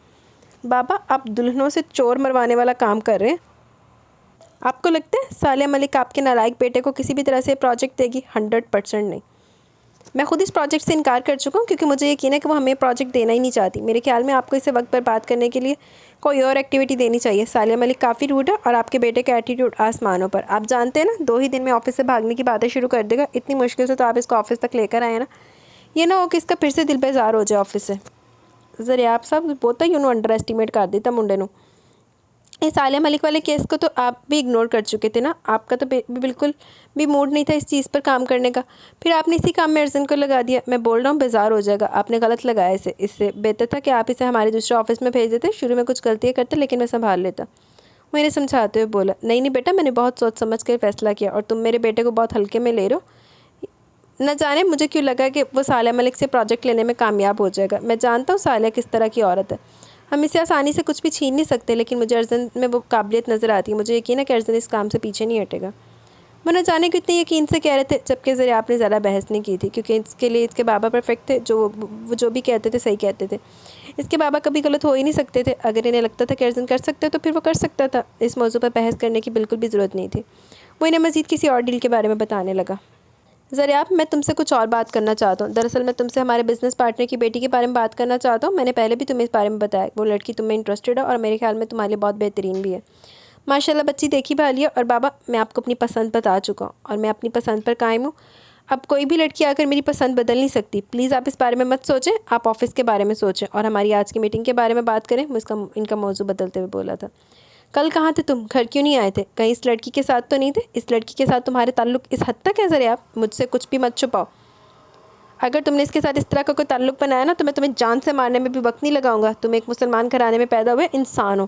بابا آپ دلہنوں سے چور مروانے والا کام کر رہے ہیں؟ آپ کو لگتا ہے صالحہ ملک آپ کے نالائق بیٹے کو کسی بھی طرح سے پروجیکٹ دے گی؟ 100% نہیں۔ میں خود اس پروجیکٹ سے انکار کر چکا ہوں کیونکہ مجھے یقین ہے کہ وہ ہمیں پروجیکٹ دینا ہی نہیں چاہتی۔ میرے خیال میں آپ کو اسے وقت پر بات کرنے کے لیے کوئی اور ایکٹیویٹی دینی چاہیے۔ صالحہ ملک کافی روڈ ہے اور آپ کے بیٹے کا ایٹیٹیوڈ آسمانوں پر۔ آپ جانتے ہیں نا 2 ہی دن میں آفس سے بھاگنے کی باتیں شروع کر دے گا، اتنی مشکل سے تو آپ اس کو آفس تک لے کر آئے نا، یہ نہ ہو کہ اس کا پھر سے دل بیزار ہو جائے آفس سے۔ ذرا آپ صاحب بہت ہی انڈر ایسٹیمیٹ کر دیتا منڈے نو۔ اس صالحہ ملک والے کیس کو تو آپ بھی اگنور کر چکے تھے نا، آپ کا تو بالکل بھی موڈ نہیں تھا اس چیز پر کام کرنے کا، پھر آپ نے اسی کام میں ارجن کو لگا دیا۔ میں بول رہا ہوں بیزار ہو جائے گا، آپ نے غلط لگایا اسے، اس سے بہتر تھا کہ آپ اسے ہمارے دوسرے آفس میں بھیج دیتے، شروع میں کچھ غلطیاں کرتے لیکن میں سنبھال لیتا۔ وہ انہیں سمجھاتے ہوئے بولا، نہیں بیٹا، میں نے بہت سوچ سمجھ کر فیصلہ کیا اور تم میرے بیٹے کو بہت ہلکے میں لے رہے ہو۔ نہ جانے مجھے کیوں لگا کہ وہ صالحہ ملک سے پروجیکٹ لینے میں کامیاب ہو جائے گا۔ میں جانتا ہوں صالحہ کس طرح کی عورت ہے، ہم اسے آسانی سے کچھ بھی چھین نہیں سکتے، لیکن مجھے ارجن میں وہ قابلیت نظر آتی ہے، مجھے یقین ہے کہ ارجن اس کام سے پیچھے نہیں ہٹے گا۔ وہ نہ جانے کو اتنے یقین سے کہہ رہے تھے جبکہ ذرا آپ نے زیادہ بحث نہیں کی تھی، کیونکہ اس کے لیے اس کے بابا پرفیکٹ تھے، وہ جو بھی کہتے تھے صحیح کہتے تھے۔ اس کے بابا کبھی غلط ہو ہی نہیں سکتے تھے، اگر انہیں لگتا تھا کہ ارجن کر سکتا ہے تو پھر وہ کر سکتا تھا، اس موضوع پر بحث کرنے کی بالکل بھی ضرورت نہیں تھی۔ وہ انہیں مزید کسی اور ڈیل کے بارے میں بتانے لگا۔ ذرا آپ، میں تم سے کچھ اور بات کرنا چاہتا ہوں، دراصل میں تم سے ہمارے بزنس پارٹنر کی بیٹی کے بارے میں بات کرنا چاہتا ہوں۔ میں نے پہلے بھی تمہیں اس بارے میں بتایا، وہ لڑکی تم میں انٹرسٹڈ ہے اور میرے خیال میں تمہارے لیے بہت بہترین بھی ہے۔ ماشاءاللہ بچی دیکھی بھالی ہے، اور بابا میں آپ کو اپنی پسند بتا چکا ہوں اور میں اپنی پسند پر قائم ہوں، اب کوئی بھی لڑکی آ کر میری پسند بدل نہیں سکتی۔ پلیز آپ اس بارے میں مت سوچیں، آپ آفس کے بارے میں سوچیں اور ہماری آج کی میٹنگ کے بارے میں بات کریں۔ وہ ان کا موضوع بدلتے ہوئے بولا تھا، کل کہاں تھے تم؟ گھر کیوں نہیں آئے تھے؟ کہیں اس لڑکی کے ساتھ تو نہیں تھے؟ اس لڑکی کے ساتھ تمہارے تعلق اس حد تک ہے؟ ذرا آپ مجھ سے کچھ بھی مت چھپاؤ، اگر تم نے اس کے ساتھ اس طرح کا کوئی تعلق بنایا نا تو میں تمہیں جان سے مارنے میں بھی وقت نہیں لگاؤں گا۔ تم ایک مسلمان گھرانے میں پیدا ہوئے انسان ہو،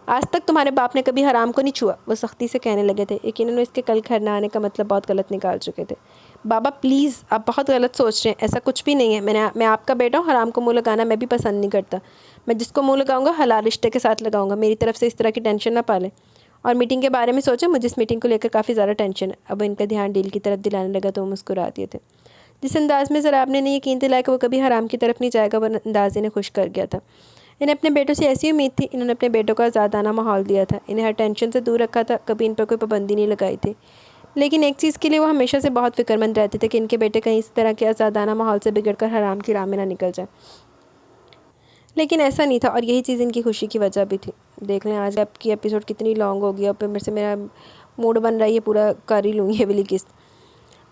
آج تک تمہارے باپ نے کبھی حرام کو نہیں چھوا، وہ سختی سے کہنے لگے تھے۔ یقیناً اس کے کل گھر نہ آنے کا مطلب بہت غلط نکال چکے تھے۔ بابا پلیز، آپ بہت غلط سوچ رہے ہیں، ایسا کچھ بھی نہیں ہے۔ میں آپ کا بیٹا ہوں، حرام کو منہ لگانا میں بھی پسند نہیں کرتا۔ میں جس کو منہ لگاؤں گا حلال رشتے کے ساتھ لگاؤں گا، میری طرف سے اس طرح کی ٹینشن نہ پالیں۔ اور میٹنگ کے بارے میں سوچیں، مجھے اس میٹنگ کو لے کر کافی زیادہ ٹینشن ہے۔ اب ان کا دھیان ڈیل کی طرف دلانے لگا تو وہ مسکرا دیے تھے۔ جس انداز میں ذرا آپ نے یقین دلایا کہ وہ کبھی حرام کی طرف نہیں جائے گا، وہ انداز انہیں خوش کر گیا تھا۔ انہیں اپنے بیٹوں سے ایسی امید تھی، انہوں نے اپنے بیٹوں کو آزادانہ ماحول دیا تھا، انہیں ہر ٹینشن سے دور رکھا تھا، کبھی ان پر کوئی پابندی نہیں لگائی تھی۔ لیکن ایک چیز کے لیے وہ ہمیشہ سے بہت فکر مند رہتے تھے کہ ان کے بیٹے کہیں اس طرح کے آزادانہ ماحول سے بگڑ کر حرام کی راہ میں نہ نکل جائیں۔ لیکن ایسا نہیں تھا، اور یہی چیز ان کی خوشی کی وجہ بھی تھی۔ دیکھ لیں آج آپ کی ایپیسوڈ کتنی لانگ ہو گیا، پھر میرے سے میرا موڈ بن رہا ہے یہ پورا کر ہی لوں گی یہ والی قسط۔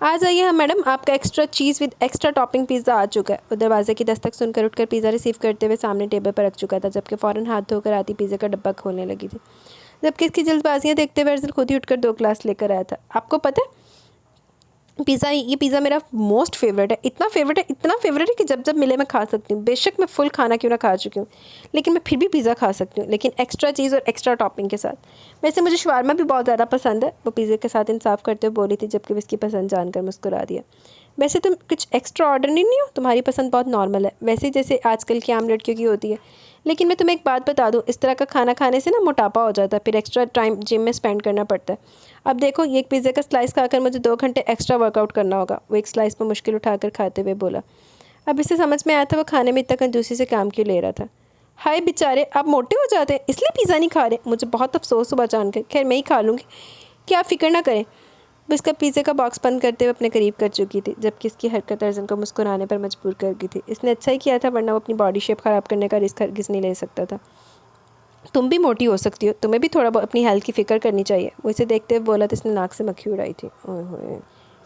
آ جائیے ہاں میڈم، آپ کا ایکسٹرا چیز ود ایکسٹرا ٹاپنگ پیزا آ چکا ہے۔ وہ دروازے کی دستک سن کر اٹھ کر پیزا ریسیو کرتے ہوئے سامنے ٹیبل پر رکھ چکا تھا، جبکہ فوراً ہاتھ دھو کر آتی پیزے کا ڈبہ کھولنے لگی تھی، جبکہ اس کی جلد بازیاں دیکھتے ہوئے ارسل خود ہی اٹھ کر 2 گلاس لے کر آیا تھا۔ آپ کو پتہ ہے یہ پیزا میرا موسٹ فیوریٹ ہے، اتنا فیوریٹ ہے کہ جب جب ملے میں کھا سکتی ہوں۔ بے شک میں فل کھانا کیوں نہ کھا چکی ہوں، لیکن میں پھر بھی پیزا کھا سکتی ہوں، لیکن ایکسٹرا چیز اور ایکسٹرا ٹاپنگ کے ساتھ۔ ویسے مجھے شاورما بھی بہت زیادہ پسند ہے، وہ پیزے کے ساتھ انصاف کرتے ہوئے بولی تھی، جبکہ وہ اس کی پسند جان کر مسکرا دیا۔ ویسے تم کچھ ایکسٹرا آرڈنری نہیں ہو، تمہاری پسند بہت نارمل ہے، ویسے جیسے آج کل کی عام لڑکیوں کی ہوتی ہے۔ لیکن میں تمہیں ایک بات بتا دوں، اس طرح کا کھانا کھانے سے نا موٹاپا ہو جاتا ہے، پھر ایکسٹرا ٹائم جم میں سپینڈ کرنا پڑتا ہے۔ اب دیکھو یہ ایک پیزے کا سلائس کھا کر مجھے 2 گھنٹے ایکسٹرا ورک آؤٹ کرنا ہوگا، وہ ایک سلائس پر مشکل اٹھا کر کھاتے ہوئے بولا۔ اب اسے سمجھ میں آیا تھا وہ کھانے میں اتنا کنجوسی سے کام کیوں لے رہا تھا۔ ہائے بیچارے، آپ موٹے ہو جاتے ہیں اس لیے پیزا نہیں کھا رہے، مجھے بہت افسوس ہوا جان کر، خیر میں ہی کھا لوں گی، کیا آپ فکر نہ کریں۔ وہ اس کا پیزے کا باکس بند کرتے ہوئے اپنے قریب کر چکی تھی، جبکہ اس کی حرکت ارزن کو مسکرانے پر مجبور کر گئی تھی۔ اس نے اچھا ہی کیا تھا، ورنہ وہ اپنی باڈی شیپ خراب کرنے کا رسک ہرگز نہیں لے سکتا تھا۔ تم بھی موٹی ہو سکتی ہو، تمہیں بھی تھوڑا بہت اپنی ہیلتھ کی فکر کرنی چاہیے، وہ اسے دیکھتے ہوئے بولا تو اس نے ناک سے مکھی اڑائی تھی۔ اوئے ہوئے،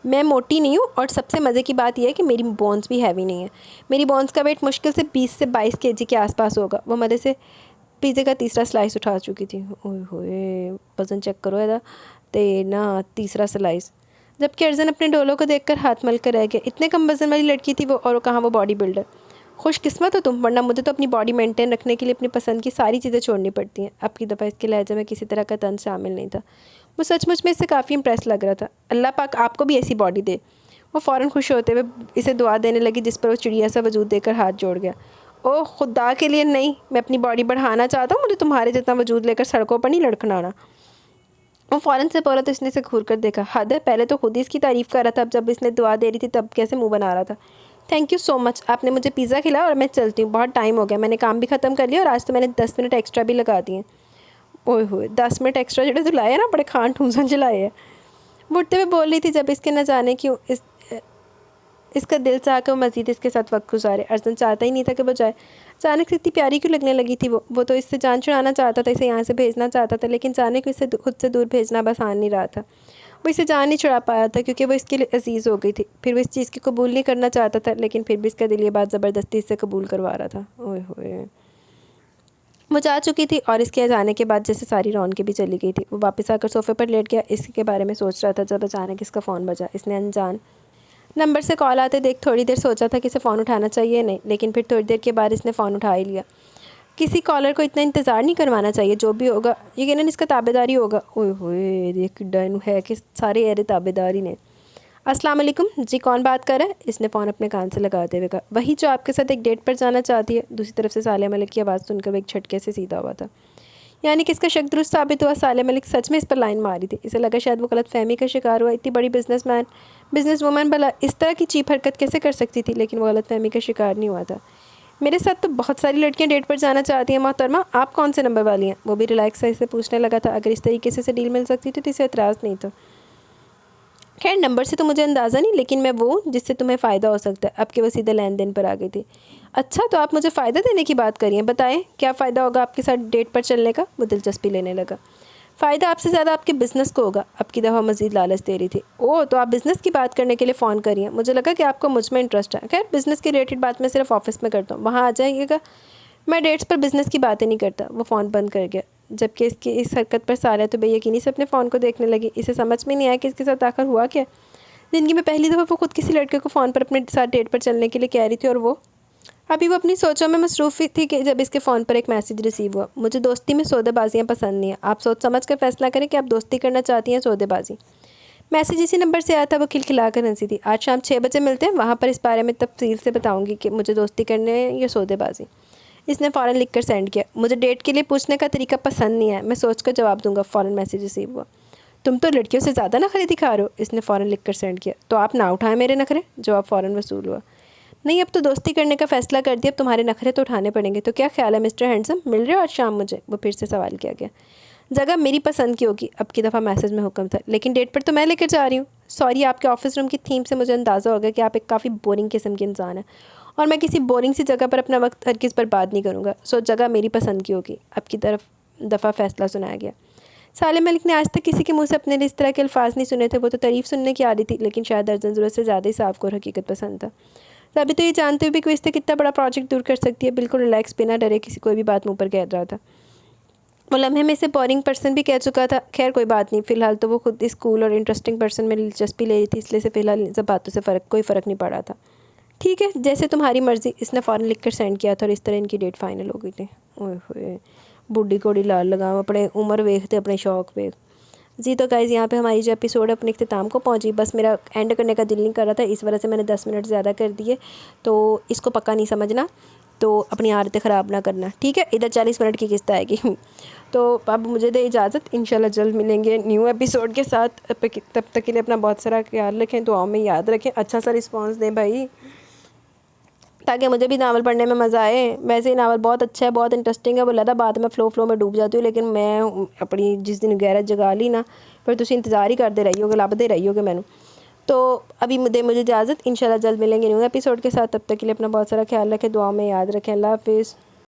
میں موٹی نہیں ہوں، اور سب سے مزے کی بات یہ ہے کہ میری بونز بھی ہیوی نہیں ہیں، میری بونز کا ویٹ مشکل سے 20 سے 22 kg کے آس پاس ہوگا۔ وہ مزے سے پیزے کا تیسرا سلائس اٹھا چکی تھی۔ اوئے ہوئے، وزن چیک کرو ادا تے نا تیسرا سلائس، جبکہ ارزن اپنے ڈولوں کو دیکھ کر ہاتھ مل کر رہ گیا۔ اتنے کم وزن والی لڑکی تھی وہ، اور کہاں وہ باڈی بلڈر۔ خوش قسمت ہو تم، ورنہ مجھے تو اپنی باڈی مینٹین رکھنے کے لیے اپنی پسند کی ساری چیزیں چھوڑنی پڑتی ہیں۔ اب کی دفعہ اس کے لہجے میں کسی طرح کا طنز شامل نہیں تھا، وہ سچ مچ میں اس سے کافی امپریس لگ رہا تھا۔ اللہ پاک آپ کو بھی ایسی باڈی دے، وہ فوراً خوش ہوتے ہوئے اسے دعا دینے لگی، جس پر وہ چڑیا سا وجود دے کر ہاتھ جوڑ گیا۔ اوہ خدا کے لیے نہیں، میں اپنی باڈی بڑھانا چاہتا ہوں، مجھے تمہارے جتنا وجود لے کر سڑکوں پر نہیں لڑکھنانا۔ وہ فوراً سے بولا تو اس نے اسے گھور کر دیکھا۔ حد ہے، پہلے تو خود ہی اس کی تعریف کر رہا تھا، اب جب اس نے دعا دے رہی تھی تب کیسے منہ بنا رہا تھا۔ تھینک یو سو مچ، آپ نے مجھے پیزا کھلایا اور میں چلتی ہوں، بہت ٹائم ہو گیا، میں نے کام بھی ختم کر لیا اور آج تو میں نے 10 منٹ ایکسٹرا بھی لگا دیے۔ اوئے ہوئے، 10 منٹ ایکسٹرا جڑے تو لائے نا، بڑے کھان ٹھونسن چلائے ہیں، مڑتے ہوئے بول رہی تھی، جب اس کے نہ جانے کیوں اس کا دل چاہ کہ وہ مزید اس کے ساتھ وقت گزارے۔ ارسلان چاہتا ہی نہیں تھا کہ وہ جائے، اچانک سے اتنی پیاری کیوں لگنے لگی تھی وہ تو اس سے جان چھڑانا چاہتا تھا، اسے یہاں سے بھیجنا چاہتا تھا، لیکن جانے کو اسے خود سے دور بھیجنا بس آن نہیں رہا تھا۔ وہ اسے جان نہیں چھڑا پایا تھا، کیونکہ وہ اس کے لیے عزیز ہو گئی تھی، پھر وہ اس چیز کی قبول نہیں کرنا چاہتا تھا، لیکن پھر بھی اس کا دل یہ بات زبردستی اس سے قبول کروا رہا تھا۔ اوئے ہوئے، وہ جا چکی تھی اور اس کے جانے کے بعد جیسے ساری رونقیں بھی چلی گئی تھی۔ وہ واپس آ کر صوفے پر لیٹ گیا، اس کے بارے میں سوچ رہا تھا جب اچانک اس کا فون بجا۔ اس نے انجان نمبر سے کال آتے دیکھ تھوڑی دیر سوچا تھا کہ اسے فون اٹھانا چاہیے نہیں، لیکن پھر تھوڑی دیر کے بعد اس نے فون اٹھا ہی لیا۔ کسی کالر کو اتنا انتظار نہیں کروانا چاہیے، جو بھی ہوگا یقیناً اس کا تابع داری ہوگا۔ اوئے ہوئے، دیکھ ڈن ہے کہ سارے ایرے تابع داری نے۔ السلام علیکم، جی کون بات کر رہا ہے؟ اس نے فون اپنے کان سے لگاتے ہوئے کہا۔ وہی جو آپ کے ساتھ ایک ڈیٹ پر جانا چاہتی ہے، دوسری طرف سے صالح ملک کی آواز سن کر وہ ایک جھٹکے سے سیدھا ہوا تھا۔ یعنی کہ اس کا شک درست ثابت ہوا، صالح ملک سچ میں اس پر لائن ماری تھی۔ اسے لگا شاید وہ غلط فہمی کا شکار ہوا، اتنی بڑی بزنس وومن بھلا اس طرح کی چیپ حرکت کیسے کر سکتی تھی، لیکن وہ غلط فہمی کا شکار نہیں ہوا تھا۔ میرے ساتھ تو بہت ساری لڑکیاں ڈیٹ پر جانا چاہتی ہیں محترمہ، آپ کون سے نمبر والی ہیں؟ وہ بھی ریلیکس سے پوچھنے لگا تھا۔ اگر اس طریقے سے ڈیل مل سکتی تھی تو اسے اعتراض نہیں تھا۔ خیر نمبر سے تو مجھے اندازہ نہیں، لیکن میں وہ جس سے تمہیں فائدہ ہو سکتا ہے۔ اب کہ وہ سیدھے لین دین پر آ گئی تھی۔ اچھا تو آپ مجھے فائدہ دینے کی بات کریے، بتائیں کیا فائدہ ہوگا آپ کے ساتھ ڈیٹ پر چلنے کا؟ وہ دلچسپی لینے لگا۔ فائدہ آپ سے زیادہ آپ کے بزنس کو ہوگا، اب کی دفعہ مزید لالچ دے رہی تھی۔ اوہ تو آپ بزنس کی بات کرنے کے لیے فون کریے، مجھے لگا کہ آپ کو مجھ میں انٹرسٹ ہے۔ خیر بزنس کی ریلیٹڈ بات میں صرف آفس میں کرتا ہوں، وہاں آ جائیے گا، میں ڈیٹس پر بزنس کی باتیں نہیں کرتا۔ وہ فون بند کر گیا، جبکہ اس کی اس حرکت پر سارا تو بے یقینی سے اپنے فون کو دیکھنے لگی۔ اسے سمجھ میں نہیں آیا کہ اس کے ساتھ آخر ہوا کیا۔ زندگی میں پہلی دفعہ وہ خود کسی لڑکے کو فون پر اپنے ساتھ ڈیٹ پر چلنے کے لیے کہہ رہی تھی، اور وہ ابھی وہ اپنی سوچوں میں مصروف تھی کہ جب اس کے فون پر ایک میسیج ریسیو ہوا، مجھے دوستی میں سودے بازیاں پسند نہیں ہیں، آپ سوچ سمجھ کر فیصلہ کریں کہ آپ دوستی کرنا چاہتی ہیں سودے بازی۔ میسیج اسی نمبر سے آیا تھا، وہ کھلکھلا کر ہنسی تھی۔ آج شام 6 بجے ملتے ہیں، وہاں پر اس بارے میں تفصیل سے بتاؤں گی کہ مجھے دوستی کرنے یا سودے بازی۔ اس نے فوراً لکھ کر سینڈ کیا۔ مجھے ڈیٹ کے لیے پوچھنے کا طریقہ پسند نہیں ہے، میں سوچ کر جواب دوں گا۔ فوراً میسیج ریسیو ہوا۔ تم تو لڑکیوں سے زیادہ نخرے دکھا رہے ہو، اس نے فوراً لکھ کر سینڈ کیا۔ تو آپ نہ اٹھائیں میرے نخرے، جواب فوراً وصول ہوا۔ نہیں، اب تو دوستی کرنے کا فیصلہ کر دیا، اب تمہارے نخرے تو اٹھانے پڑیں گے۔ تو کیا خیال ہے مسٹر ہینڈسم، مل رہے ہو آج شام مجھے؟ وہ پھر سے سوال کیا گیا۔ جگہ میری پسند کی ہوگی، اب کی دفعہ میسیج میں حکم تھا، لیکن ڈیٹ پر تو میں لے کر جا رہی ہوں۔ سوری، آپ کے آفس روم کی تھیم سے مجھے اندازہ ہو گیا کہ آپ ایک کافی بورنگ قسم کے انسان ہیں، اور میں کسی بورنگ سی جگہ پر اپنا وقت ہرگز برباد نہیں کروں گا۔ سو جگہ میری پسند کی ہوگی، اب کی دفعہ فیصلہ سنایا گیا۔ سالم ملک نے آج تک کسی کے منہ سے اپنے لیے اس طرح کے الفاظ نہیں سنے تھے۔ وہ تو تعریف سننے کی عادی تھی، لیکن شاید درجن ضرورت سے زیادہ ہی صاف کو حقیقت پسند تھا۔ ابھی تو یہ جانتے ہوئے بھی کہ اس سے کتنا بڑا پروجیکٹ دور کر سکتی ہے، بالکل ریلیکس بنا ڈرے کسی کوئی بھی بات منہ پر کہہ رہا تھا۔ وہ لمحے میں سے بورنگ پرسن بھی کہہ چکا تھا۔ خیر کوئی بات نہیں، فی الحال تو وہ خود اس کول اور انٹرسٹنگ پرسن میں دلچسپی لے رہی تھی، اس لیے سے فی الحال ان سب باتوں سے کوئی فرق نہیں پڑا تھا۔ ٹھیک ہے، جیسے تمہاری مرضی، اس نے فوراً لکھ کر سینڈ کیا تھا، اور اس طرح ان کی ڈیٹ فائنل ہو گئی تھی۔ اوئے ہوئے، بڈھی کوڑی لال لگام، اپنے عمر ویکھتے اپنے شوق ویکھ۔ جی تو گائز، یہاں پہ ہماری جو ایپیسوڈ اپنے اختتام کو پہنچی، بس میرا اینڈ کرنے کا دل نہیں کر رہا تھا، اس وجہ سے میں نے 10 منٹ زیادہ کر دیے، تو اس کو پکا نہیں سمجھنا، تو اپنی عادتیں خراب نہ کرنا، ٹھیک ہے؟ ادھر 40 منٹ کی قسط آئے گی۔ تو اب مجھے دے اجازت، انشاءاللہ جلد ملیں گے نیو ایپیسوڈ کے ساتھ۔ تب تک کے لیے اپنا بہت سارا خیال رکھیں، دعاؤں میں یاد رکھیں، اچھا سا رسپانس دیں بھائی، تاکہ مجھے بھی ناول پڑھنے میں مزہ آئے۔ ویسے ہی ناول بہت اچھا ہے، بہت انٹرسٹنگ ہے، وہ لگا بعد میں فلو میں ڈوب جاتی ہوں، لیکن میں اپنی جس دن غیرت جگا لی نا، پھر تسی انتظار ہی کرتے رہی ہوگے، لبدے رہی ہوگے مینوں۔ تو ابھی مجھے اجازت، انشاءاللہ جلد ملیں گے نیو ایپیسوڈ کے ساتھ۔ تب تک کے لیے اپنا بہت سارا خیال رکھیں، دعاؤں میں یاد رکھیں۔ اللہ حافظ۔